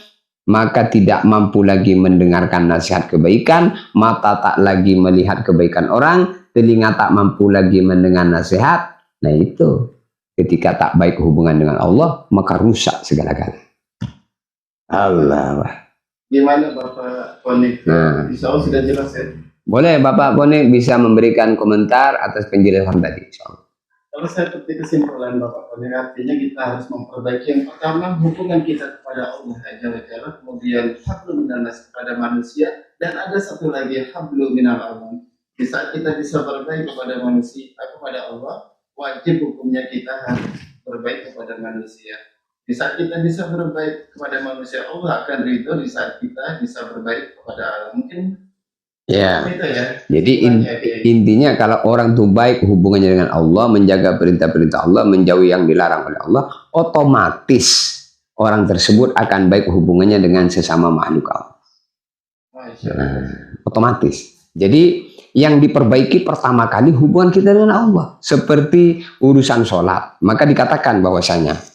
maka tidak mampu lagi mendengarkan nasihat kebaikan, mata tak lagi melihat kebaikan orang, telinga tak mampu lagi mendengar nasihat. Nah itu, ketika tak baik hubungan dengan Allah, maka rusak segala-galanya. Allah.
Gimana Bapak Konik? Insya Allah sudah jelas ya?
Boleh Bapak Konik bisa memberikan komentar atas penjelasan tadi.
Kalau saya petik kesimpulan Bapak Konik, artinya kita harus memperbaiki yang pertama hubungan kita kepada Allah Jalla, kemudian hablum minan nas kepada manusia, dan ada satu lagi hablum minal alam. Di saat kita bisa berbaik kepada manusia, kepada Allah, wajib hukumnya kita harus berbaik kepada manusia. Di saat kita bisa berbaik kepada manusia, Allah akan ridho di saat kita bisa berbaik kepada alam. Mungkin
ya.
Itu ya.
Jadi intinya kalau orang itu baik hubungannya dengan Allah, menjaga perintah-perintah Allah, menjauhi yang dilarang oleh Allah, otomatis orang tersebut akan baik hubungannya dengan sesama makhluk Allah. Otomatis. Jadi yang diperbaiki pertama kali hubungan kita dengan Allah, seperti urusan sholat. Maka dikatakan bahwasanya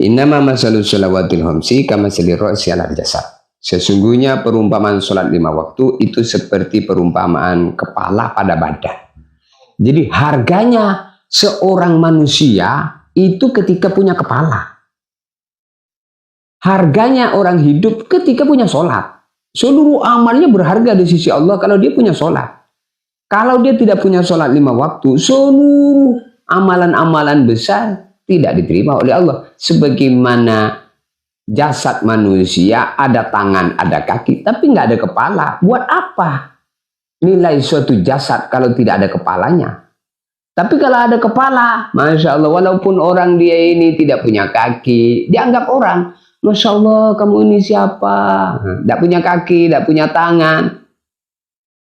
innama masalul shalawatil khamsi kama salil ra'si 'alal jasad. Sesungguhnya perumpamaan sholat 5 waktu itu seperti perumpamaan kepala pada badan. Jadi harganya seorang manusia itu ketika punya kepala. Harganya orang hidup ketika punya sholat. Seluruh amalnya berharga di sisi Allah kalau dia punya sholat. Kalau dia tidak punya sholat 5 waktu, seluruh amalan-amalan besar tidak diterima oleh Allah. Sebagaimana jasad manusia ada tangan, ada kaki, tapi nggak ada kepala. Buat apa nilai suatu jasad kalau tidak ada kepalanya? Tapi kalau ada kepala, Masya Allah, walaupun orang dia ini tidak punya kaki, dianggap orang, Masya Allah, kamu ini siapa? Tidak punya kaki, tidak punya tangan.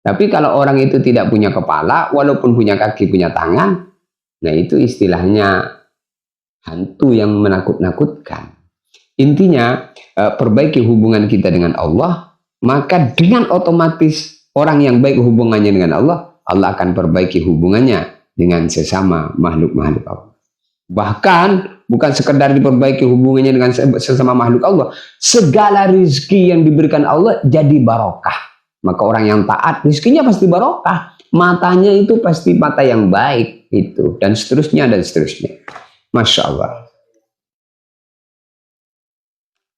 Tapi kalau orang itu tidak punya kepala, walaupun punya kaki, punya tangan, nah itu istilahnya hantu yang menakut-nakutkan. Intinya, perbaiki hubungan kita dengan Allah, maka dengan otomatis orang yang baik hubungannya dengan Allah, Allah akan perbaiki hubungannya dengan sesama makhluk-makhluk Allah. Bahkan bukan sekedar diperbaiki hubungannya dengan sesama makhluk Allah, segala rizki yang diberikan Allah jadi barokah. Maka orang yang taat, rizkinya pasti barokah. Matanya itu pasti mata yang baik, itu dan seterusnya dan seterusnya. Masya Allah.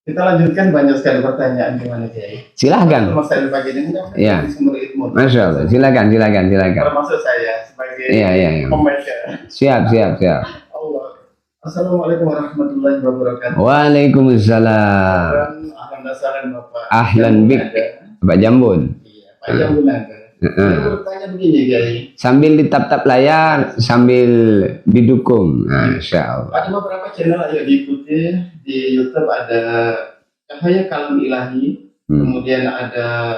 Kita lanjutkan, banyak sekali pertanyaan gimana Kiai.
Silahkan.
Masalah pagi ini
Ya. Masya Allah. Silakan.
Termasuk saya sebagai pembaca.
Siap.
Allah. Assalamualaikum warahmatullahi wabarakatuh.
Waalaikumsalam.
Ahlan Bapak.
Ahlan bik. Pak Jambon.
Iya, Pak Jambon ada. Saya bertanya begini Kiai.
Sambil ditap-tap layar, sambil didukung. Masya Allah.
Ada beberapa channel yang diikuti di YouTube, ada Cahaya Kalam Ilahi, kemudian ada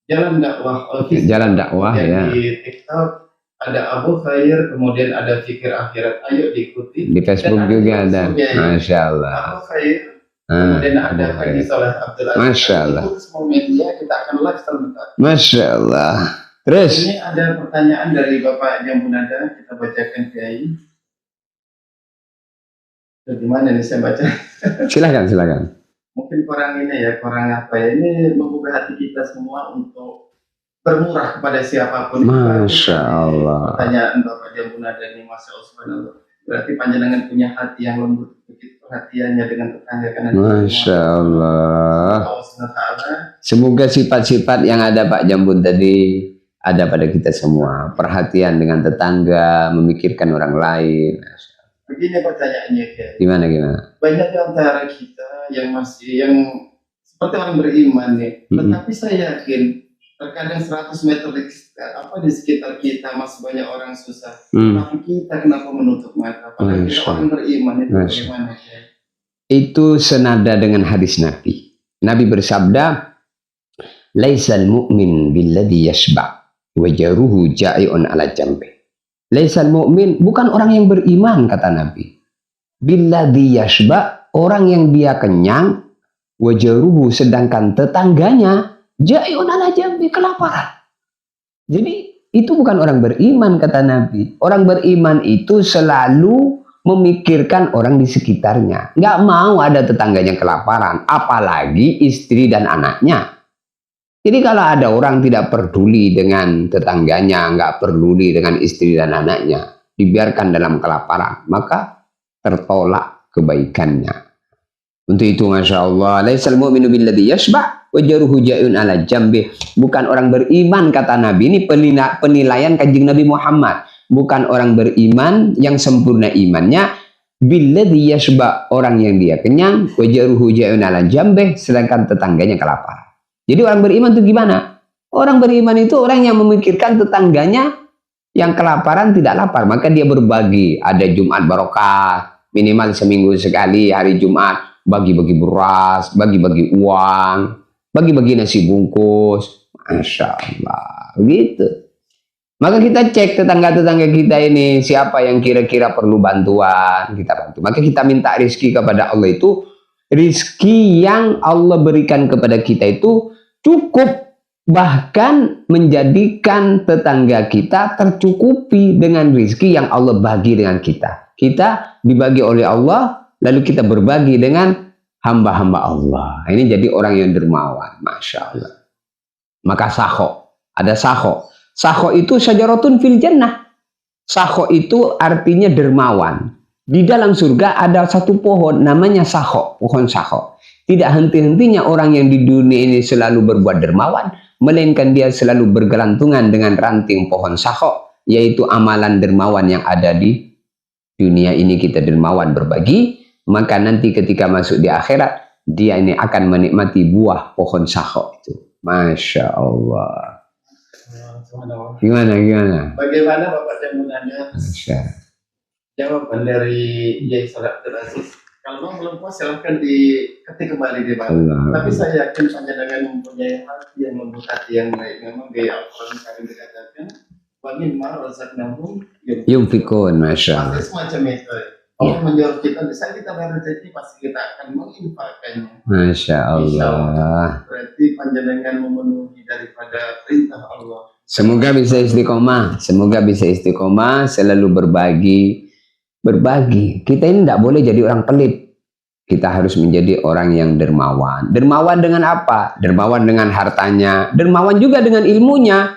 Jalan Dakwah Official,
Jalan Dakwah ya.
Di TikTok ada Abu Khair, kemudian ada Fikir Akhirat. Ayo diikuti.
Di Facebook juga ada. Masya Allah.
Abu Khair, kemudian ada Haji Soleh Abdul Aziz.
Masya Allah.
Itu semua media kita akan live sebentar.
Masya Allah. Terus.
Ini ada pertanyaan dari Bapak Jambunada, kita bacakan Kiai. Bagaimana nih saya baca?
Silakan.
Mungkin kurang ini ya, kurang apa ya, ini membuka hati kita semua untuk bermurah kepada siapapun.
Masya Allah.
Pertanyaan Bapak Jambunada ini, Masya Allah. Berarti panjenengan punya hati yang lembut, begitu perhatiannya dengan tetangga kanan.
Masya Allah.
Allah.
Semoga sifat-sifat yang ada Pak Jambun tadi ada pada kita semua. Perhatian dengan tetangga, memikirkan orang lain.
Begini pertanyaannya, ya.
Gimana?
Banyak di antara kita yang seperti orang beriman nih, tetapi saya yakin terkadang 100 meter di sekitar kita masih banyak orang susah. Tapi kita kenapa menutup mata? Padahal kita orang beriman itu bagaimana? Ya?
Itu senada dengan hadis Nabi. Nabi bersabda, "Laisal mu'min billadhi yashba' wa jaruhu ja'i'un ala jambi." Laisal mu'min, bukan orang yang beriman, kata Nabi. Billadhi yashba', orang yang dia kenyang, wa jaruhu, sedangkan tetangganya ja'i'un ala jambi, kelaparan. Jadi itu bukan orang beriman, kata Nabi. Orang beriman itu selalu memikirkan orang di sekitarnya. Nggak mau ada tetangganya kelaparan, apalagi istri dan anaknya. Jadi kalau ada orang tidak peduli dengan tetangganya, nggak peduli dengan istri dan anaknya, dibiarkan dalam kelaparan, maka tertolak kebaikannya. Untuk itu, Masya Allah, laisal mu'minu billadhi yashba' wa jaruhu ja'un ala jambi. Bukan orang beriman, kata Nabi. Ini penilaian Kanjeng Nabi Muhammad. Bukan orang beriman yang sempurna imannya, billadhi yashba', orang yang dia kenyang, wa jaruhu ja'un ala jambi, sedangkan tetangganya kelaparan. Jadi orang beriman itu gimana? Orang beriman itu orang yang memikirkan tetangganya yang kelaparan tidak lapar, maka dia berbagi. Ada Jumat barokah, minimal seminggu sekali hari Jumat, bagi-bagi beras, bagi-bagi uang, bagi-bagi nasi bungkus. Masya Allah, gitu. Maka kita cek tetangga-tetangga kita ini, siapa yang kira-kira perlu bantuan, kita bantu. Maka kita minta rizki kepada Allah itu, rizki yang Allah berikan kepada kita itu cukup, bahkan menjadikan tetangga kita tercukupi dengan rizki yang Allah bagi dengan kita. Kita dibagi oleh Allah, lalu kita berbagi dengan hamba-hamba Allah. Ini jadi orang yang dermawan, masya Allah. Maka sakho, ada sakho. Sakho itu syajaratun fil jannah. Sakho itu artinya dermawan. Di dalam surga ada satu pohon namanya sakho, pohon sakho. Tidak henti-hentinya orang yang di dunia ini selalu berbuat dermawan, melainkan dia selalu bergelantungan dengan ranting pohon sakho, yaitu amalan dermawan yang ada di dunia ini. Kita dermawan berbagi, maka nanti ketika masuk di akhirat, dia ini akan menikmati buah pohon sakho itu. Masya Allah. Gimana?
Bagaimana Bapak Jamunanya?
Masya.
Jawaban dari Yai Salat Aziz. Kalau Bang belum puas silahkan diketik kembali di Bang. Tapi saya yakin panjenengan mempunyai hati yang lembut, hati yang baik. Memang gaya Al-Quran Karim dikatakan, wa mimma razaqnahum
yunfikun, masya Allah.
Pasti semacam itu. Allah menyuruh kita, bisa kita berrezeki, pasti kita akan menginfakkannya.
Masya Allah.
Berarti panjenengan memenuhi daripada perintah Allah.
Semoga bisa istiqomah, selalu berbagi. Kita ini tidak boleh jadi orang pelit. Kita harus menjadi orang yang dermawan. Dermawan dengan apa? Dermawan dengan hartanya, dermawan juga dengan ilmunya.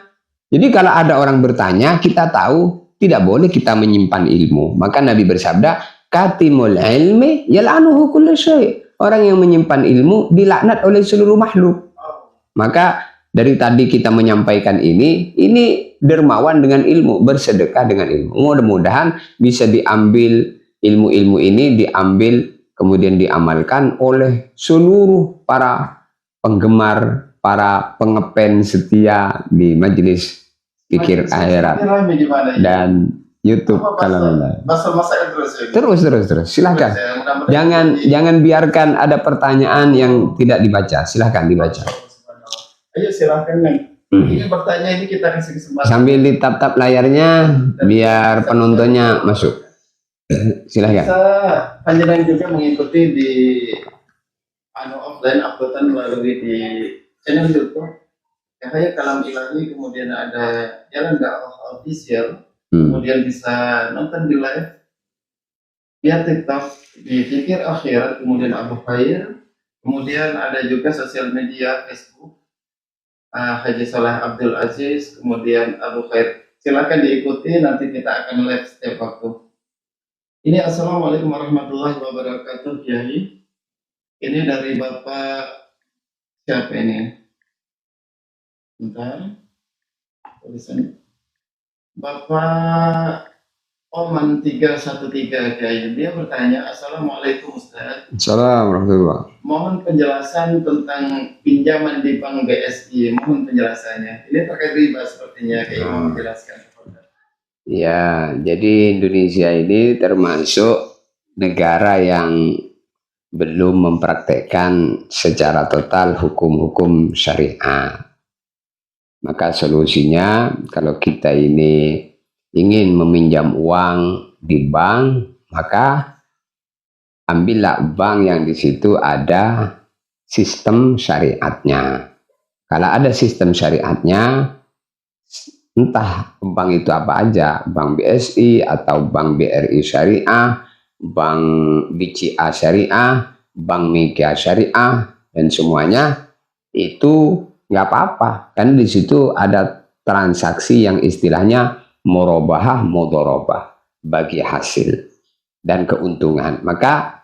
Jadi kalau ada orang bertanya, kita tahu tidak boleh kita menyimpan ilmu. Maka Nabi bersabda, katimul ilmi yal'anuhu kullu syai'. Orang yang menyimpan ilmu dilaknat oleh seluruh makhluk. Maka dari tadi kita menyampaikan ini dermawan dengan ilmu, bersedekah dengan ilmu. Mudah-mudahan bisa diambil ilmu-ilmu ini, diambil kemudian diamalkan oleh seluruh para penggemar, para pengepen setia di Majelis Fikir Akhirat dan YouTube. Kalau terus silahkan. Jangan biarkan ada pertanyaan yang tidak dibaca. Silahkan dibaca.
Ayo silahkan Neng. Ini bertanya, ini kita kasih kesempatan.
Sambil ditap-tap layarnya biar penontonnya masuk. Silahkan.
Bisa panjenengan juga mengikuti di offline uploadan melalui di channel YouTube. Kayak Kalam Ilahi, kemudian ada Jalan Dakwah Official, kemudian bisa nonton di live via TikTok di Fikir Akhirat, kemudian Abu Khair, kemudian ada juga sosial media Facebook. Haji Saleh Abdul Aziz, kemudian Abu Khair. Silakan diikuti, nanti kita akan live setiap waktu. Ini Assalamualaikum warahmatullahi wabarakatuh, Kiai. Ini dari Bapak siapa ini? Bentar. Tulisan Bapak Oman 313, Kiai. Dia bertanya, Assalamualaikum Ustaz.
Assalamualaikum.
Mohon penjelasan tentang pinjaman di Bank BSI. Mohon penjelasannya. Ini terkait riba sepertinya, kayak mau menjelaskan.
Ya, jadi Indonesia ini termasuk negara yang belum mempraktekkan secara total hukum-hukum syariat. Maka solusinya, kalau kita ini ingin meminjam uang di bank, maka ambillah bank yang di situ ada sistem syariatnya. Kalau ada sistem syariatnya, entah bank itu apa aja, bank BSI atau bank BRI Syariah, bank BCA Syariah, bank Mega Syariah, dan semuanya itu nggak apa-apa. Kan di situ ada transaksi yang istilahnya murabahah, mudharabah, bagi hasil dan keuntungan. Maka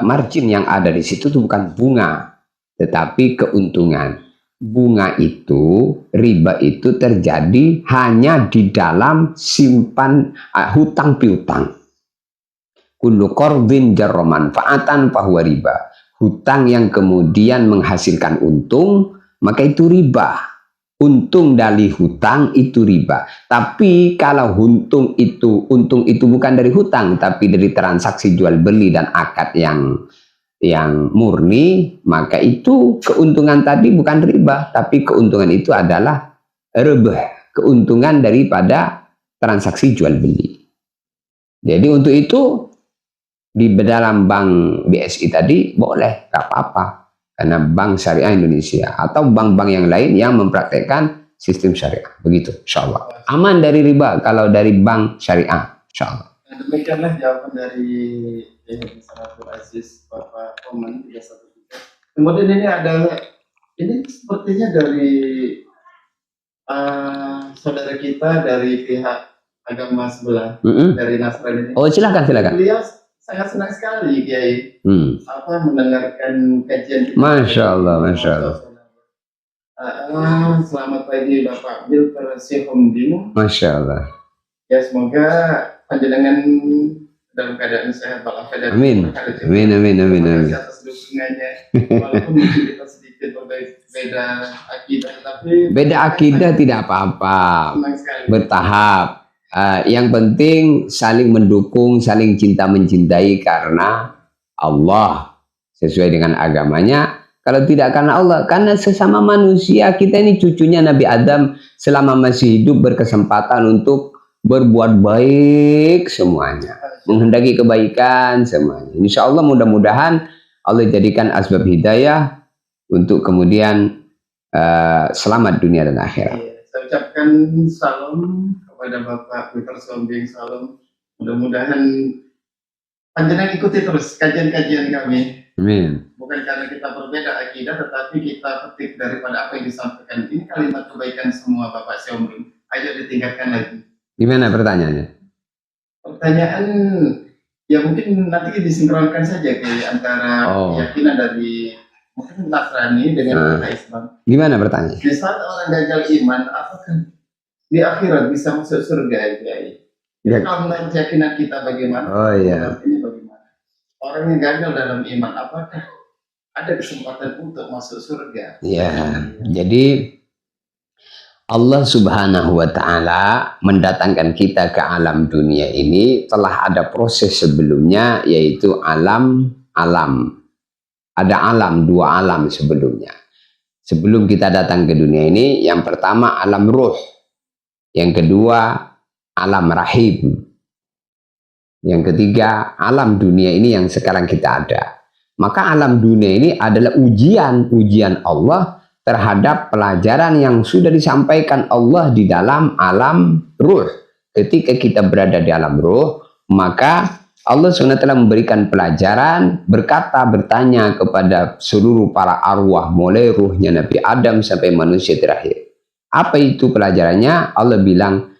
margin yang ada di situ itu bukan bunga, tetapi keuntungan. Bunga itu, riba itu terjadi hanya di dalam simpan hutang piutang. Kullu qardin jarra manfaatan fahuwa riba. Hutang yang kemudian menghasilkan untung, maka itu riba. Untung dari hutang itu riba. Tapi kalau untung itu bukan dari hutang, tapi dari transaksi jual beli dan akad yang murni, maka itu keuntungan tadi bukan riba, tapi keuntungan itu adalah ribah, keuntungan daripada transaksi jual beli. Jadi untuk itu di dalam bank BSI tadi boleh, tak apa-apa. Karena Bank Syariah Indonesia atau bank-bank yang lain yang mempraktekkan sistem syariah. Begitu, insya Allah. Aman dari riba kalau dari bank syariah, insya Allah.
Demikianlah jawaban dari Abdul Aziz Bapak Oman 313. Kemudian ini adalah, ini sepertinya dari saudara kita dari pihak agama sebelah, dari Nasrani.
Oh, silakan.
Beliau sangat senang sekali Kiai mendengarkan kajian kita.
Masya Allah.
Selamat pagi Bapak Bil Persihomdimu.
Masya Allah.
Ya, semoga panjenengan dalam keadaan sehat walafiat.
Amin.
Atas dukungannya. Walaupun mungkin kita sedikit berbeda akidah, tapi
beda akidah tidak apa-apa. Bertahap. Yang penting saling mendukung, saling cinta mencintai karena Allah sesuai dengan agamanya. Kalau tidak karena Allah, karena sesama manusia, kita ini cucunya Nabi Adam, selama masih hidup berkesempatan untuk berbuat baik semuanya, menghendaki kebaikan semuanya. Insya Allah mudah-mudahan Allah jadikan asbab hidayah untuk kemudian selamat dunia dan akhirat.
Saya ucapkan salam kepada Bapak Peter Sombing, salam. Mudah-mudahan panjenengan ikuti terus kajian-kajian kami.
Amin.
Bukan karena kita berbeda akidah, tetapi kita petik daripada apa yang disampaikan. Ini kalimat kebaikan semua Bapak Sombing. Ayo ditingkatkan lagi.
Gimana pertanyaannya?
Pertanyaan ya mungkin nanti disinkronkan saja ke antara keyakinan dari mungkin Nasrani dengan Islam. Gimana
pertanyaan?
Di saat orang gagal iman, apakah di akhirat bisa masuk surga? Ya. Kalau menurut keyakinan kita bagaimana? Ini bagaimana? Orang yang gagal dalam iman, apakah ada kesempatan untuk masuk surga?
Ya, jadi Allah Subhanahu wa Ta'ala mendatangkan kita ke alam dunia ini telah ada proses sebelumnya, yaitu alam. Ada alam, dua alam sebelumnya. Sebelum kita datang ke dunia ini, yang pertama alam ruh, yang kedua alam rahim, yang ketiga alam dunia ini yang sekarang kita ada. Maka alam dunia ini adalah ujian Allah terhadap pelajaran yang sudah disampaikan Allah di dalam alam ruh. Ketika kita berada di alam ruh, maka Allah SWT memberikan pelajaran, bertanya kepada seluruh para arwah, mulai ruhnya Nabi Adam sampai manusia terakhir. Apa itu pelajarannya? Allah bilang,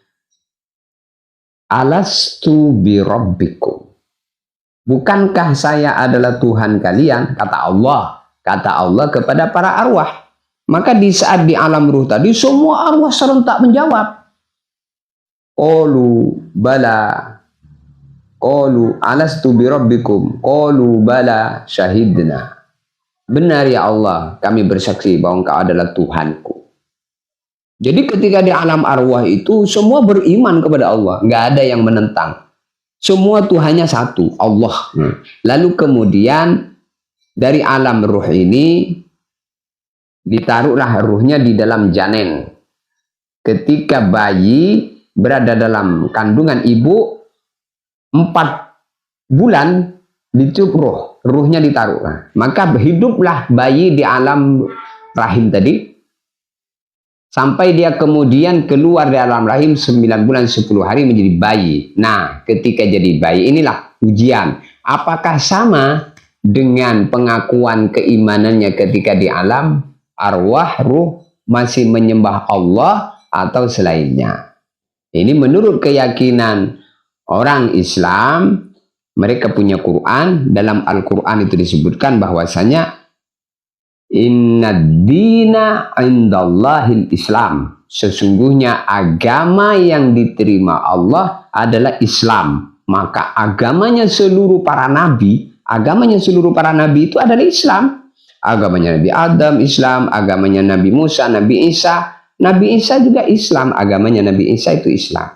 alastu birabbikum. Bukankah saya adalah Tuhan kalian? Kata Allah kepada para arwah. Maka di saat di alam ruh tadi, semua arwah serentak menjawab. Qalu bala. Qalu alastu birabbikum. Qalu bala syahidna. Benar ya Allah, kami bersaksi bahwa Engkau adalah Tuhanku. Jadi ketika di alam arwah itu, semua beriman kepada Allah. Nggak ada yang menentang. Semua Tuhannya satu, Allah. Lalu kemudian dari alam ruh ini, ditaruhlah ruhnya di dalam janin. Ketika bayi berada dalam kandungan ibu 4 bulan, ditiup ruhnya ditaruh. Maka hiduplah bayi di alam rahim tadi sampai dia kemudian keluar dari alam rahim 9 bulan 10 hari menjadi bayi. Nah, ketika jadi bayi inilah ujian. Apakah sama dengan pengakuan keimanannya ketika di alam arwah, ruh, masih menyembah Allah atau selainnya? Ini menurut keyakinan orang Islam, mereka punya Quran. Dalam Al-Quran itu disebutkan bahwasanya inna dina indallahil Islam. Sesungguhnya agama yang diterima Allah adalah Islam. Maka agamanya seluruh para nabi itu adalah Islam. Agamanya Nabi Adam, Islam. Agamanya Nabi Musa, Nabi Isa. Nabi Isa juga Islam. Agamanya Nabi Isa itu Islam.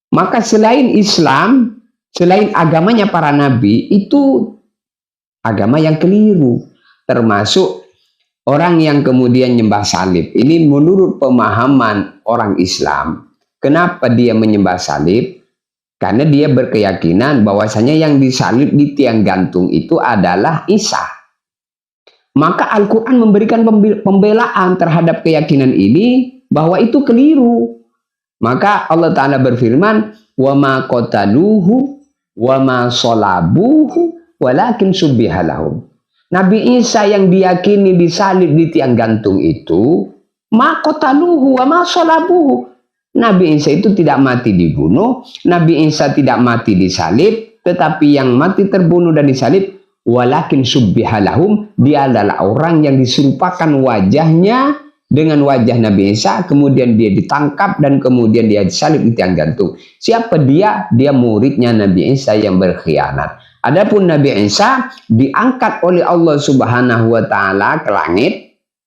Maka selain Islam, selain agamanya para nabi, itu agama yang keliru. Termasuk orang yang kemudian nyembah salib. Ini menurut pemahaman orang Islam. Kenapa dia menyembah salib? Karena dia berkeyakinan bahwasanya yang disalib di tiang gantung itu adalah Isa. Maka Al-Quran memberikan pembelaan terhadap keyakinan ini bahwa itu keliru. Maka Allah Ta'ala berfirman, wa ma qataluhu wa ma salabuhu walakin subbiha lahum. Nabi Isa yang diyakini disalib di tiang gantung itu, ma qataluhu wa ma salabuhu. Nabi Isa itu tidak mati dibunuh, Nabi Isa tidak mati disalib, tetapi yang mati terbunuh dan disalib, walakin subbiha lahum, dia adalah orang yang diserupakan wajahnya dengan wajah Nabi Isa, kemudian dia ditangkap dan kemudian dia disalib di tiang gantung. Siapa dia? Dia muridnya Nabi Isa yang berkhianat. Adapun Nabi Isa diangkat oleh Allah Subhanahu wa taala ke langit.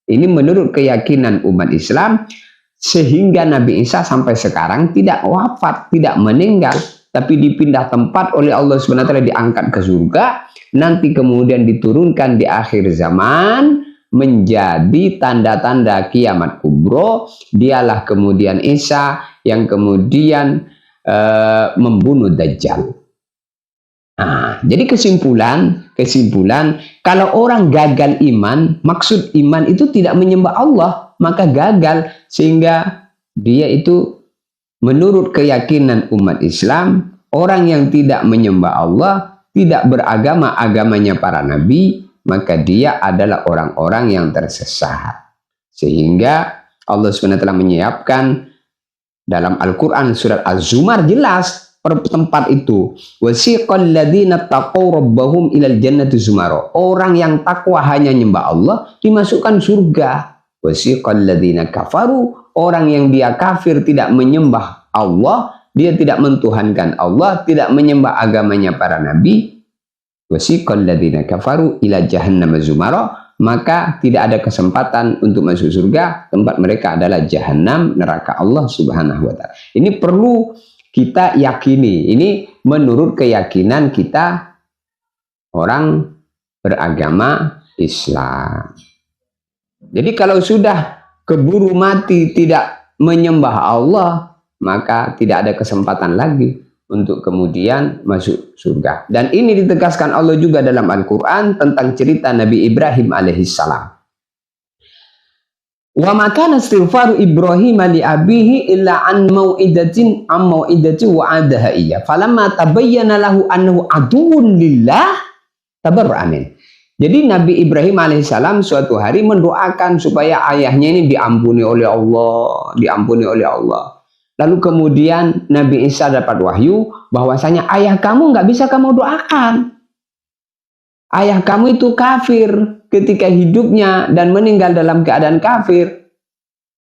Ini menurut keyakinan umat Islam, sehingga Nabi Isa sampai sekarang tidak wafat, tidak meninggal, tapi dipindah tempat oleh Allah Subhanahu wa taala, diangkat ke surga, nanti kemudian diturunkan di akhir zaman menjadi tanda-tanda kiamat kubro. Dialah kemudian Isa yang kemudian membunuh Dajjal. Nah, jadi kesimpulan kalau orang gagal iman, maksud iman itu tidak menyembah Allah, maka gagal, sehingga dia itu menurut keyakinan umat Islam, orang yang tidak menyembah Allah, tidak beragama agamanya para nabi, maka dia adalah orang-orang yang tersesat. Sehingga Allah SWT menyiapkan dalam Al-Quran surat Az-Zumar jelas per tempat itu, wasiqal ladzina taqaw rabbahum ilal jannati zumara. Orang yang takwa hanya nyembah Allah dimasukkan surga. Wasiqal ladzina kafaru, orang yang dia kafir tidak menyembah Allah, dia tidak mentuhankan Allah, tidak menyembah agamanya para nabi, wasiqal ladzina kafaru ila jahannam zumara, maka tidak ada kesempatan untuk masuk surga. Tempat mereka adalah jahanam, neraka Allah Subhanahu wa taala. Ini perlu kita yakini. Ini menurut keyakinan kita orang beragama Islam. Jadi kalau sudah keburu mati tidak menyembah Allah, maka tidak ada kesempatan lagi untuk kemudian masuk surga. Dan ini ditegaskan Allah juga dalam Al-Quran tentang cerita Nabi Ibrahim alaihissalam. Wa makana istighfaru Ibrahim li abihi illa an mau'idatin wa'adaha iya. Falamma tabayyana lahu annahu aduwwun lillah tabarra'a min. Jadi Nabi Ibrahim alaihissalam suatu hari mendoakan supaya ayahnya ini diampuni oleh Allah, Lalu kemudian Nabi Isa dapat wahyu bahwasanya ayah kamu nggak bisa kamu doakan. Ayah kamu itu kafir ketika hidupnya dan meninggal dalam keadaan kafir.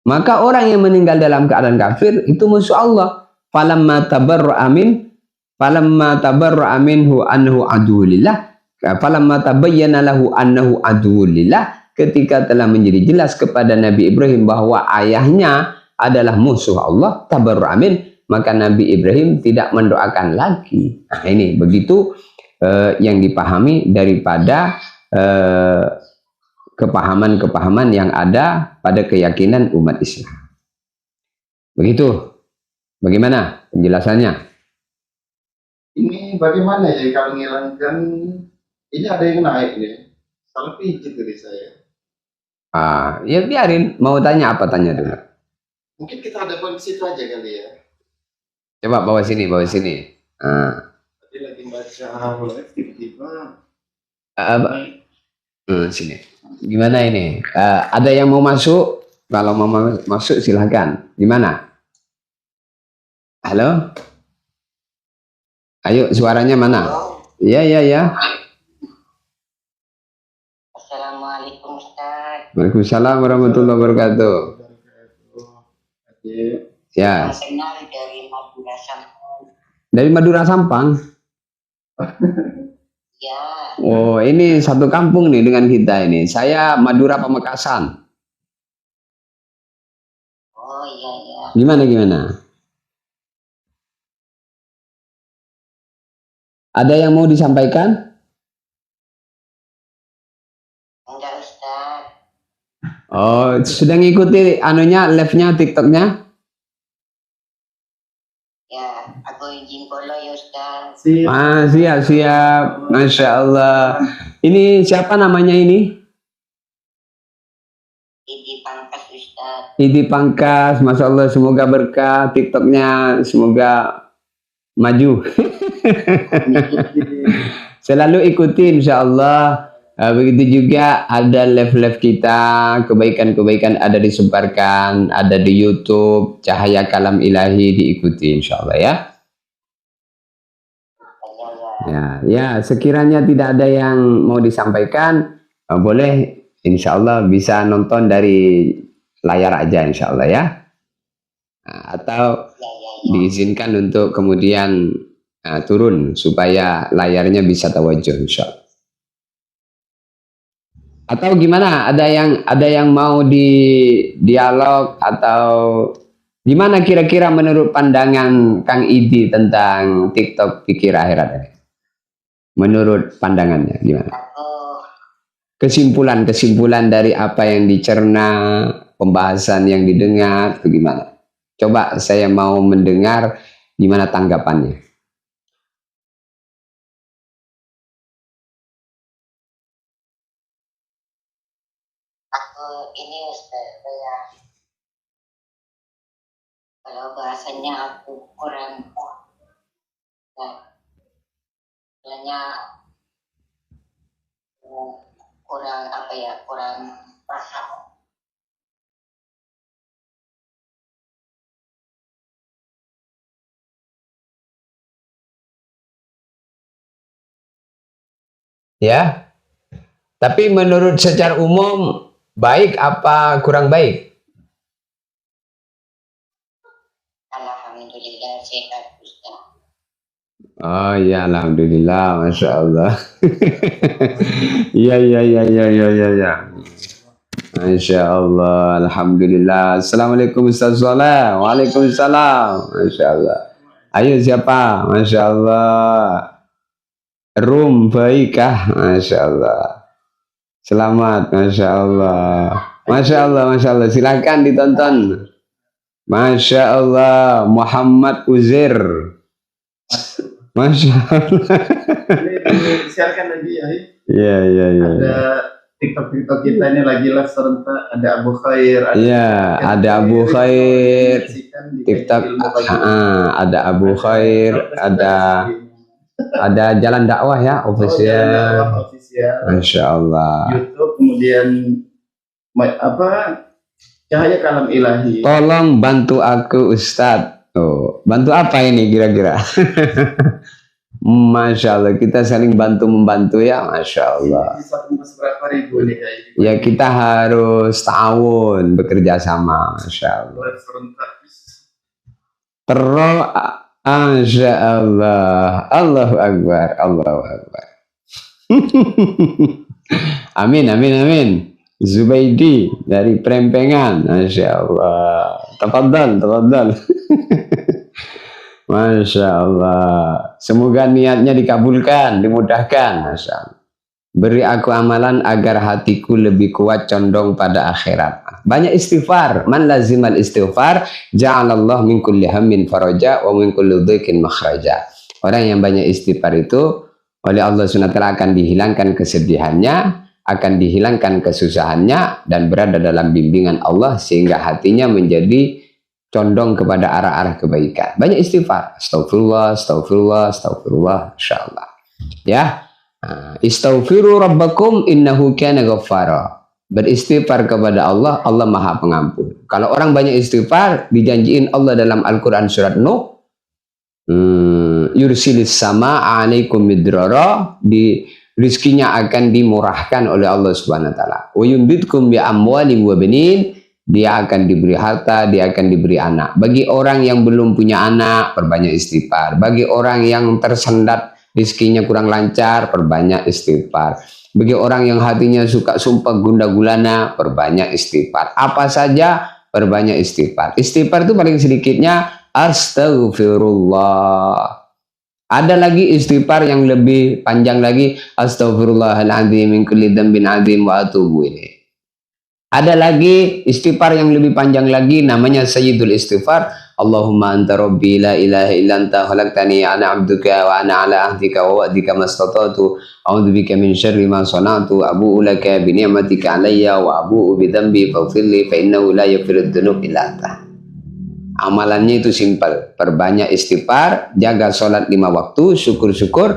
Maka orang yang meninggal dalam keadaan kafir itu musuh Allah. Falamma tabarra'a minhu annahu aduwwulillah. Falamma tabayyana lahu annahu aduwwulillah. Ketika telah menjadi jelas kepada Nabi Ibrahim bahwa ayahnya adalah musuh Allah, tabarra'a min, maka Nabi Ibrahim tidak mendoakan lagi. Nah, ini begitu yang dipahami daripada kepahaman-kepahaman yang ada pada keyakinan umat Islam. Begitu. Bagaimana penjelasannya?
Ini bagaimana ya kalau menghilangkan ini ada yang naik nih. Salah pijit dari saya.
Ya biarin. Mau tanya apa, tanya dulu.
Mungkin kita ada di situ aja kali ya.
Coba bawa sini.
Tadi lagi baca live tiba-tiba.
Sini. Gimana ini? Ada yang mau masuk? Kalau mau masuk silahkan. Gimana? Halo? Ayo, suaranya mana? Iya.
Assalamualaikum Ustaz.
Waalaikumsalam warahmatullahi wabarakatuh. Ya.
Kenal dari Madura Sampang.
Dari Madura Sampang?
Ya.
Oh, ini satu kampung nih dengan kita ini. Saya Madura Pamekasan.
Oh iya.
Gimana? Ada yang mau disampaikan?
Enggak Ustaz.
Oh, sudah ngikuti anunya, live-nya, TikTok-nya?
Ya, aku izin follow ya Ustaz.
Siap. Masya Allah. Ini siapa namanya ini?
Idi Pangkas Ustaz.
Idi Pangkas. Masya Allah, semoga berkah TikTok-nya. Semoga maju.
Mengikuti.
Selalu ikuti insyaallah. Begitu juga ada live-live kita, kebaikan-kebaikan ada disebarkan, ada di YouTube, Cahaya Kalam Ilahi diikuti insyaallah ya. Ya, sekiranya tidak ada yang mau disampaikan, boleh insyaallah bisa nonton dari layar aja insyaallah ya. Atau diizinkan untuk kemudian turun supaya layarnya bisa tawajuh insyaallah. Atau gimana? Ada yang mau di dialog atau gimana kira-kira menurut pandangan Kang Idi tentang TikTok Pikir Akhirat ini? Menurut pandangannya gimana? Kesimpulan dari apa yang dicerna, pembahasan yang didengar, itu gimana? Coba saya mau mendengar gimana tanggapannya.
Ini saya kalau bahasanya aku kurang hanya kurang apa ya, kurang paham.
Ya, tapi menurut secara umum baik apa kurang baik?
Alhamdulillah sehat Ustaz.
Oh ya, alhamdulillah, masya Allah. Iya. Masya Allah, alhamdulillah. Assalamualaikum Ustaz Soleh. Waalaikumsalam. Masya Allah. Ayo siapa? Masya Allah. Rum baikah? Masya Allah. Selamat, masya Allah. Masya Allah. Silakan ditonton. Masya Allah, Muhammad Uzair. Masya Allah.
Ini disiarkan lagi ya.
Iya.
Ada TikTok kita ini lagi live serentak. Ada Abu Khair.
Ada Abu Khair. TikTok. Ada Abu Khair. Ada Jalan Dakwah ya, official. Masya Allah.
YouTube, kemudian Cahaya Kalam Ilahi.
Tolong bantu aku Ustadz. Oh, bantu apa ini kira-kira? Masya Allah, kita saling bantu-membantu ya, Masya Allah.
Berapa ribu nih kayak gitu.
Ya kita harus ta'awun, bekerja sama, Masya Allah. Terus, Masya Allah, Allahu Akbar. Amin. Zubaidi dari Prempengan, Masya Allah. Tafadhal. Masya Allah. Semoga niatnya dikabulkan, dimudahkan. Masya Allah. Beri aku amalan agar hatiku lebih kuat condong pada akhirat. Banyak istighfar. Man lazimal istighfar, ja'alallah min kulli hammin faraja wa min kulli dhiqin makhraja. Orang yang banyak istighfar itu oleh Allah SWT akan dihilangkan kesedihannya, akan dihilangkan kesusahannya, dan berada dalam bimbingan Allah sehingga hatinya menjadi condong kepada arah-arah kebaikan. Banyak istighfar. Astagfirullah. Insyaallah. Ya. Istaghfiru rabbakum innahu kana ghaffara. Beristighfar kepada Allah, Allah Maha Pengampun. Kalau orang banyak istighfar, dijanjiin Allah dalam Al-Qur'an surat Nuh, yursilis sama alaikum midrara, di rizkinya akan dimurahkan oleh Allah Subhanahu wa taala. Wa yumbitkum bi amwalin wa banin, dia akan diberi harta, dia akan diberi anak. Bagi orang yang belum punya anak, perbanyak istighfar. Bagi orang yang tersendat, rizkinya kurang lancar, perbanyak istighfar. Bagi orang yang hatinya suka sumpah gundah gulana, perbanyak istighfar. Apa saja, perbanyak istighfar. Istighfar itu paling sedikitnya astagfirullah. Ada lagi istighfar yang lebih panjang lagi, astaghfirullahaladzim min kulli dzambin adzim wa atubu ilaih. Ada lagi istighfar yang lebih panjang lagi, namanya Sayyidul Istighfar. Allahumma anta rabbi la ilaha illa anta khalaqtani ana abduka wa ana ala ahdika wa wa'dika mastata'tu a'udzubika min syarri ma sana'tu abu'u laka bi ni'matika alayya wa abu'u bi dhanbi faghfirli fa innahu la yaghfiru dzunub illa anta. Amalannya itu simpel, perbanyak istighfar, jaga sholat 5 waktu, syukur-syukur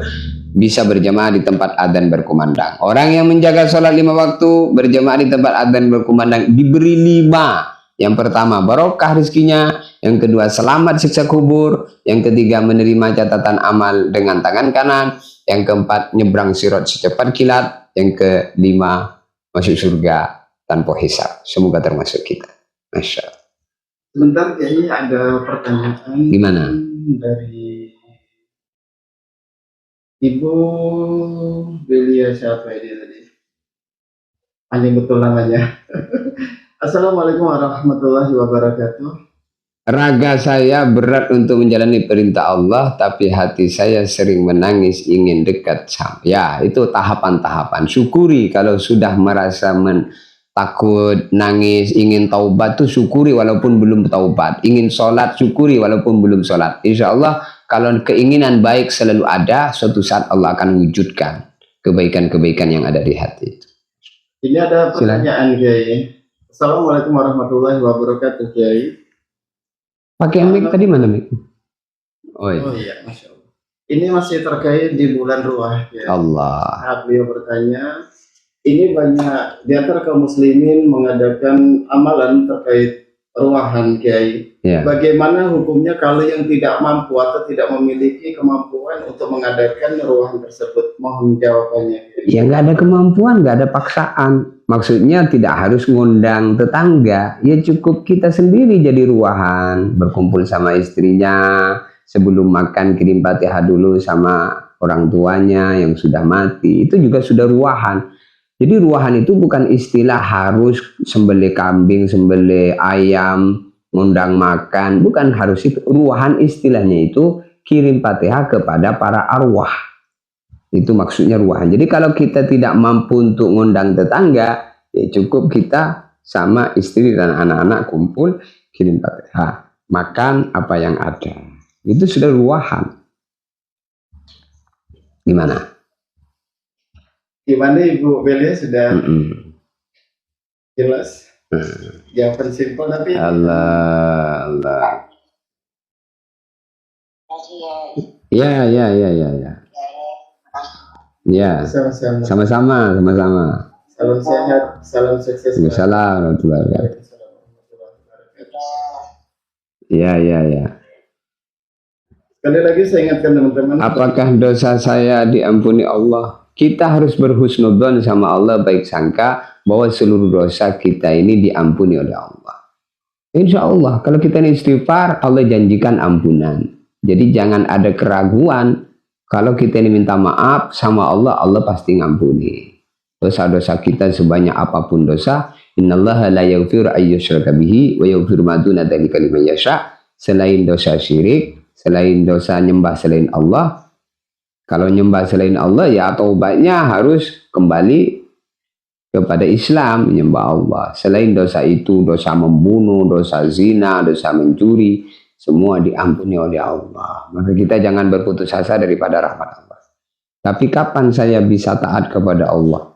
bisa berjamaah di tempat adzan berkumandang. Orang yang menjaga sholat 5 waktu, berjamaah di tempat adzan berkumandang, diberi 5. Yang pertama, barokah rezekinya. Yang kedua, selamat siksa kubur. Yang ketiga, menerima catatan amal dengan tangan kanan. Yang keempat, nyebrang sirat secepat kilat. Yang kelima, masuk surga tanpa hisab. Semoga termasuk kita. Masya Allah.
Sebentar, kayaknya ada pertanyaan.
Gimana?
Dari Ibu Belia, siapa ini tadi? Anjing betul namanya. Assalamualaikum warahmatullahi wabarakatuh.
Raga saya berat untuk menjalani perintah Allah, tapi hati saya sering menangis ingin dekat sama. Ya, itu tahapan-tahapan. Syukuri kalau sudah merasa takut, nangis, ingin taubat tuh syukuri walaupun belum taubat. Ingin sholat, syukuri walaupun belum sholat. Insya Allah kalau keinginan baik selalu ada, suatu saat Allah akan wujudkan kebaikan-kebaikan yang ada di hati itu.
Ini ada pertanyaan, Kiai. Assalamualaikum warahmatullahi wabarakatuh, Kiai.
Pakai mic tadi mana mic? Oh iya.
Oh iya, Masya Allah. Ini masih terkait di bulan Ruah, Kiai.
Allah.
Nah, beliau bertanya, ini banyak di antara kaum muslimin mengadakan amalan terkait ruahan, Kiai.
Ya.
Bagaimana hukumnya kalau yang tidak mampu atau tidak memiliki kemampuan untuk mengadakan ruahan tersebut? Mohon jawabannya, Kiai.
Ya nggak ada kemampuan, nggak ada paksaan. Maksudnya tidak harus ngundang tetangga. Ya cukup kita sendiri jadi ruahan, berkumpul sama istrinya, sebelum makan kirim Fatihah dulu sama orang tuanya yang sudah mati. Itu juga sudah ruahan. Jadi ruahan itu bukan istilah harus sembelih kambing, sembelih ayam, ngundang makan. Bukan harus itu. Ruahan istilahnya itu kirim Fatihah kepada para arwah. Itu maksudnya ruahan. Jadi kalau kita tidak mampu untuk ngundang tetangga, ya cukup kita sama istri dan anak-anak kumpul, kirim Fatihah. Makan apa yang ada. Itu sudah ruahan. Gimana?
Gimana Ibu Belia sudah jelas? Jawaban simpel tapi
Allah.
Jadi
Ya. Ya.
sama-sama.
Sama-sama.
Salam sehat, salam sukses.
Assalamualaikum warahmatullahi wabarakatuh. Ya.
Sekali lagi saya ingatkan teman-teman.
Apakah dosa saya diampuni Allah? Kita harus berhusnudzon sama Allah, baik sangka bahwa seluruh dosa kita ini diampuni oleh Allah. Insya Allah kalau kita ini istighfar, Allah janjikan ampunan. Jadi jangan ada keraguan. Kalau kita ini minta maaf sama Allah, Allah pasti ngampuni. Dosa-dosa kita sebanyak apapun dosa, innallaha la yaghfiru ayyushraka bihi wa yaghfiru ma duna dzalika liman yasha. Selain dosa syirik, selain dosa nyembah selain Allah, kalau nyembah selain Allah ya taubatnya harus kembali kepada Islam, menyembah Allah. Selain dosa itu, dosa membunuh, dosa zina, dosa mencuri, semua diampuni oleh Allah. Maka kita jangan berputus asa daripada rahmat Allah. Tapi kapan saya bisa taat kepada Allah?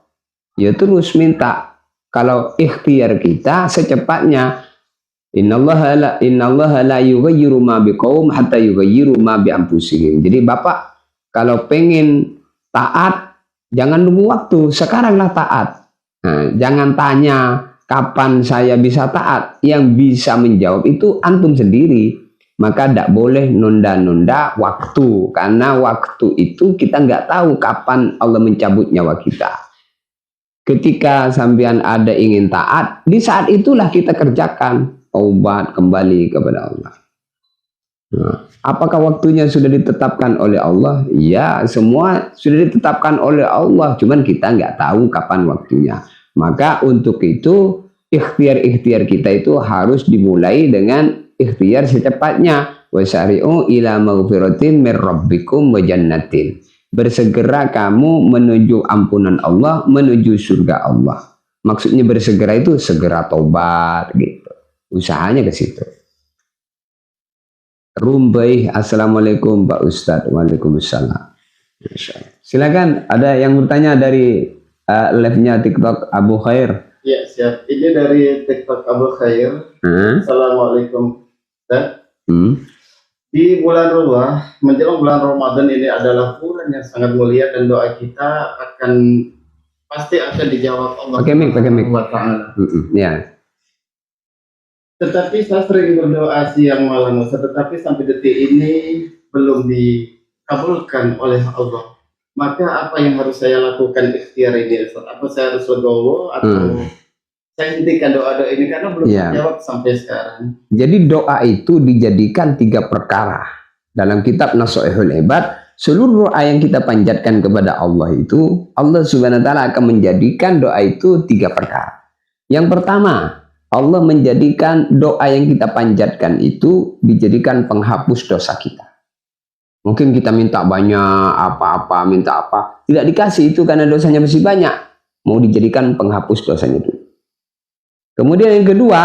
Ya terus minta. Kalau ikhtiar kita secepatnya, innallaha la yughayyiru ma biqaum hatta yughayyiru ma bi anfusihim. Jadi Bapak kalau pengen taat, jangan nunggu waktu, sekaranglah taat. Nah, jangan tanya kapan saya bisa taat. Yang bisa menjawab itu antum sendiri. Maka tidak boleh nunda-nunda waktu. Karena waktu itu kita nggak tahu kapan Allah mencabut nyawa kita. Ketika sampean ada ingin taat, di saat itulah kita kerjakan. Taubat kembali kepada Allah. Nah, apakah waktunya sudah ditetapkan oleh Allah? Ya, semua sudah ditetapkan oleh Allah. Cuman kita nggak tahu kapan waktunya. Maka untuk itu ikhtiar-ikhtiar kita itu harus dimulai dengan ikhtiar secepatnya. Wasari'u ila maghfiratin mir rabbikum wa jannatin. Bersegera kamu menuju ampunan Allah, menuju surga Allah. Maksudnya bersegera itu segera tobat gitu. Usahanya ke situ. Rumbai, assalamualaikum Pak Ustadz. Waalaikumsalam. Silakan, ada yang bertanya dari live-nya TikTok Abu Khair.
Ya siap. Ini dari TikTok Abu Khair. Assalamualaikum
Hmm.
Di bulan Ramadan, menjelang bulan Ramadan ini adalah bulan yang sangat mulia dan doa kita pasti akan dijawab Allah
Pakai mic.
Subhanahu wa Ta'ala.
Ya.
Tetapi saya sering berdoa siang malam, tetapi sampai detik ini belum dikabulkan oleh Allah. Maka apa yang harus saya lakukan ikhtiar ini? Apa saya harus legowo atau saya hentikan doa-doa ini karena belum dijawab sampai sekarang.
Jadi doa itu dijadikan 3 perkara. Dalam kitab Nashihul Ibad, seluruh doa yang kita panjatkan kepada Allah itu, Allah Subhanahu wa Ta'ala akan menjadikan doa itu 3 perkara. Yang pertama, Allah menjadikan doa yang kita panjatkan itu dijadikan penghapus dosa kita. Mungkin kita minta banyak minta apa, tidak dikasih itu karena dosanya masih banyak. Mau dijadikan penghapus dosanya itu. Kemudian yang kedua,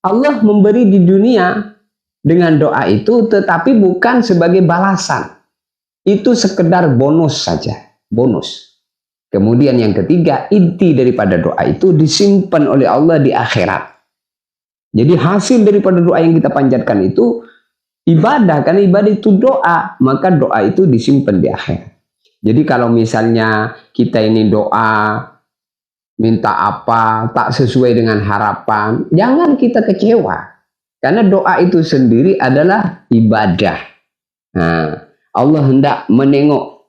Allah memberi di dunia dengan doa itu, tetapi bukan sebagai balasan. Itu sekedar bonus saja, bonus. Kemudian yang ketiga, inti daripada doa itu disimpan oleh Allah di akhirat. Jadi hasil daripada doa yang kita panjatkan itu ibadah, karena ibadah itu doa, maka doa itu disimpan di akhirat. Jadi kalau misalnya kita ini doa, minta apa, tak sesuai dengan harapan, jangan kita kecewa. Karena doa itu sendiri adalah ibadah. Nah, Allah hendak menengok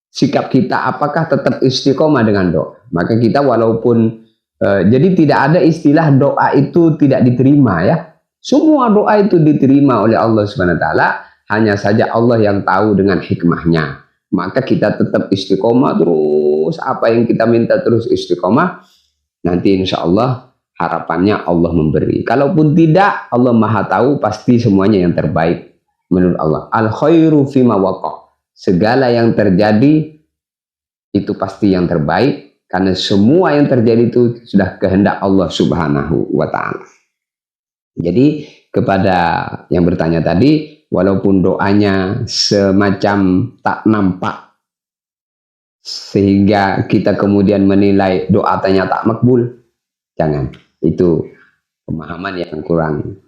sikap kita apakah tetap istiqomah dengan doa. Maka kita walaupun, jadi tidak ada istilah doa itu tidak diterima ya. Semua doa itu diterima oleh Allah Subhanahu wa Ta'ala, hanya saja Allah yang tahu dengan hikmahnya. Maka kita tetap istiqomah terus, apa yang kita minta terus istiqomah, nanti insya Allah harapannya Allah memberi. Kalaupun tidak, Allah Maha tahu pasti semuanya yang terbaik menurut Allah. Al khairu fima waqa. Segala yang terjadi itu pasti yang terbaik, karena semua yang terjadi itu sudah kehendak Allah Subhanahu wa Ta'ala. Jadi kepada yang bertanya tadi, walaupun doanya semacam tak nampak sehingga kita kemudian menilai doa ternyata tak makbul, jangan. Itu pemahaman yang kurang.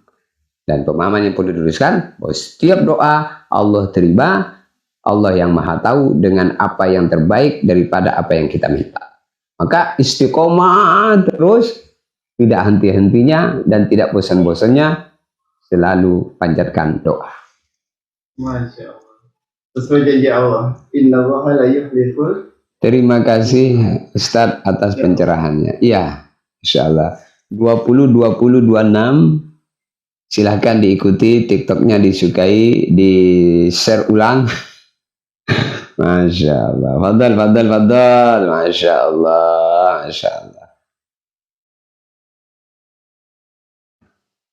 Dan pemahaman yang perlu diluruskan, bahwa setiap doa Allah terima, Allah yang Maha tahu dengan apa yang terbaik daripada apa yang kita minta. Maka istiqomah terus, tidak henti-hentinya dan tidak bosan-bosannya, selalu panjatkan doa.
Masya Allah. Sesuai janji Allah. Inna Allaha la yukhliful.
Terima kasih Ustadz atas pencerahannya. Iya, insya Allah. 20-20-26, silahkan diikuti, TikToknya disukai, di share ulang. Masya Allah. Fadal. Masya Allah. Masya Allah.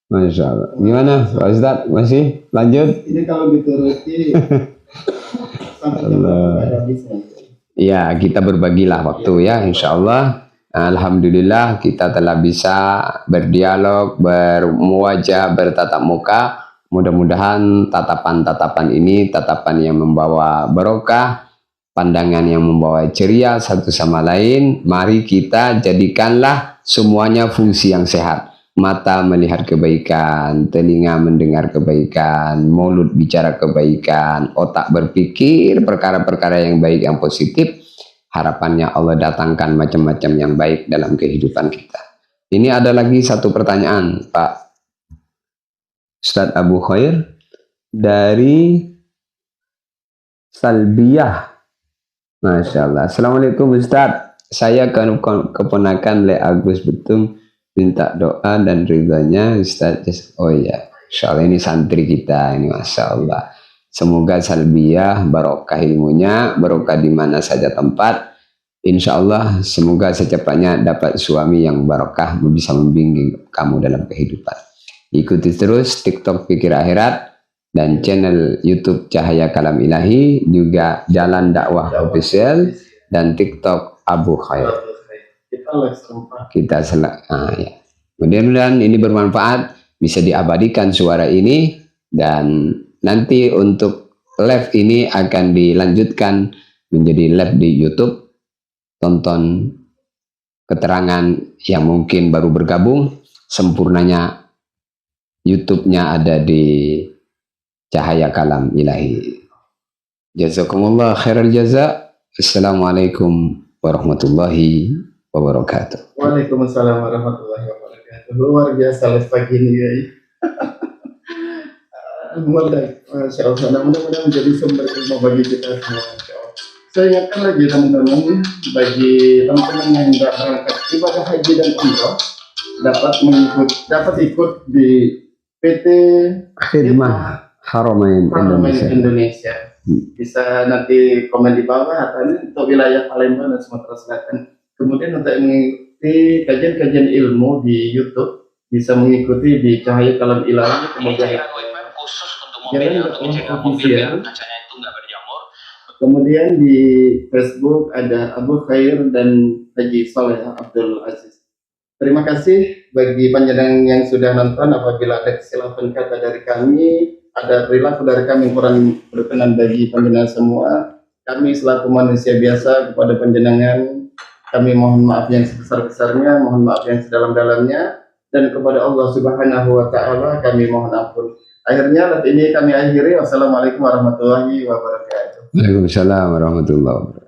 Masya Allah. Gimana Pak Ustadz? Masih lanjut?
Ini kalau dituruti sampai jam berapa ada habisnya?
Ya, kita berbagilah waktu ya, insya Allah. Alhamdulillah kita telah bisa berdialog, bermuwajah, bertatap muka. Mudah-mudahan tatapan-tatapan ini tatapan yang membawa barokah, pandangan yang membawa ceria satu sama lain. Mari kita jadikanlah semuanya fungsi yang sehat. Mata melihat kebaikan, telinga mendengar kebaikan, mulut bicara kebaikan, otak berpikir perkara-perkara yang baik, yang positif. Harapannya Allah datangkan macam-macam yang baik dalam kehidupan kita. Ini ada lagi satu pertanyaan Pak Ustadz Abu Khair dari Salbiyah. Masya Allah. Assalamualaikum Ustadz. Saya keponakan Le Agus Betung, minta doa dan ridhonya Ustadz. Oh ya, insya Allah ini santri kita ini, Masya Allah. Semoga Salbiyah barokah ilmunya, barokah di mana saja tempat. Insya Allah semoga secepatnya dapat suami yang barokah, bisa membimbing kamu dalam kehidupan. Ikuti terus TikTok Pikir Akhirat dan channel YouTube Cahaya Kalam Ilahi, juga Jalan Dakwah Official dan TikTok Abu Khair. Kita ya. Mudah-mudahan ini bermanfaat, bisa diabadikan suara ini, dan nanti untuk live ini akan dilanjutkan menjadi live di YouTube. Tonton keterangan yang mungkin baru bergabung, sempurnanya YouTube-nya ada di Cahaya Kalam Ilahi. Jazakumullah khairal jaza. Assalamualaikum warahmatullahi wabarakatuh.
Waalaikumsalam warahmatullahi wabarakatuh. Luar biasa les pagi ini ya. Masya Allah, mudah-mudahan menjadi sumber ilmu bagi kita semua. Masya Allah. Saya ingatkan lagi teman-teman, bagi teman-teman yang tidak berangkat ibadah haji dan umroh dapat ikut di PT
Khidmah Haramain
Parlemen
Indonesia.
Indonesia. Bisa nanti komen di bawah atau ini untuk wilayah Palembang dan Sumatera Selatan. Kemudian untuk mengikuti kajian-kajian ilmu di YouTube bisa mengikuti di Cahaya Kalam Ilahi, kemudian Jalan Dakwah Official. Kemudian di Facebook ada Abu Khair dan Haji Saleh Abdul Aziz. Terima kasih bagi panjenengan yang sudah nonton. Apabila ada kesilapan kata dari kami, ada perilaku dari kami kurang berkenan bagi panjenengan semua, kami selaku manusia biasa kepada panjenengan, kami mohon maaf yang sebesar-besarnya, mohon maaf yang sedalam-dalamnya, dan kepada Allah Subhanahu wa Ta'ala kami mohon ampun. Akhirnya live ini kami akhiri. Wassalamualaikum warahmatullahi wabarakatuh.
Waalaikumsalam warahmatullahi wabarakatuh.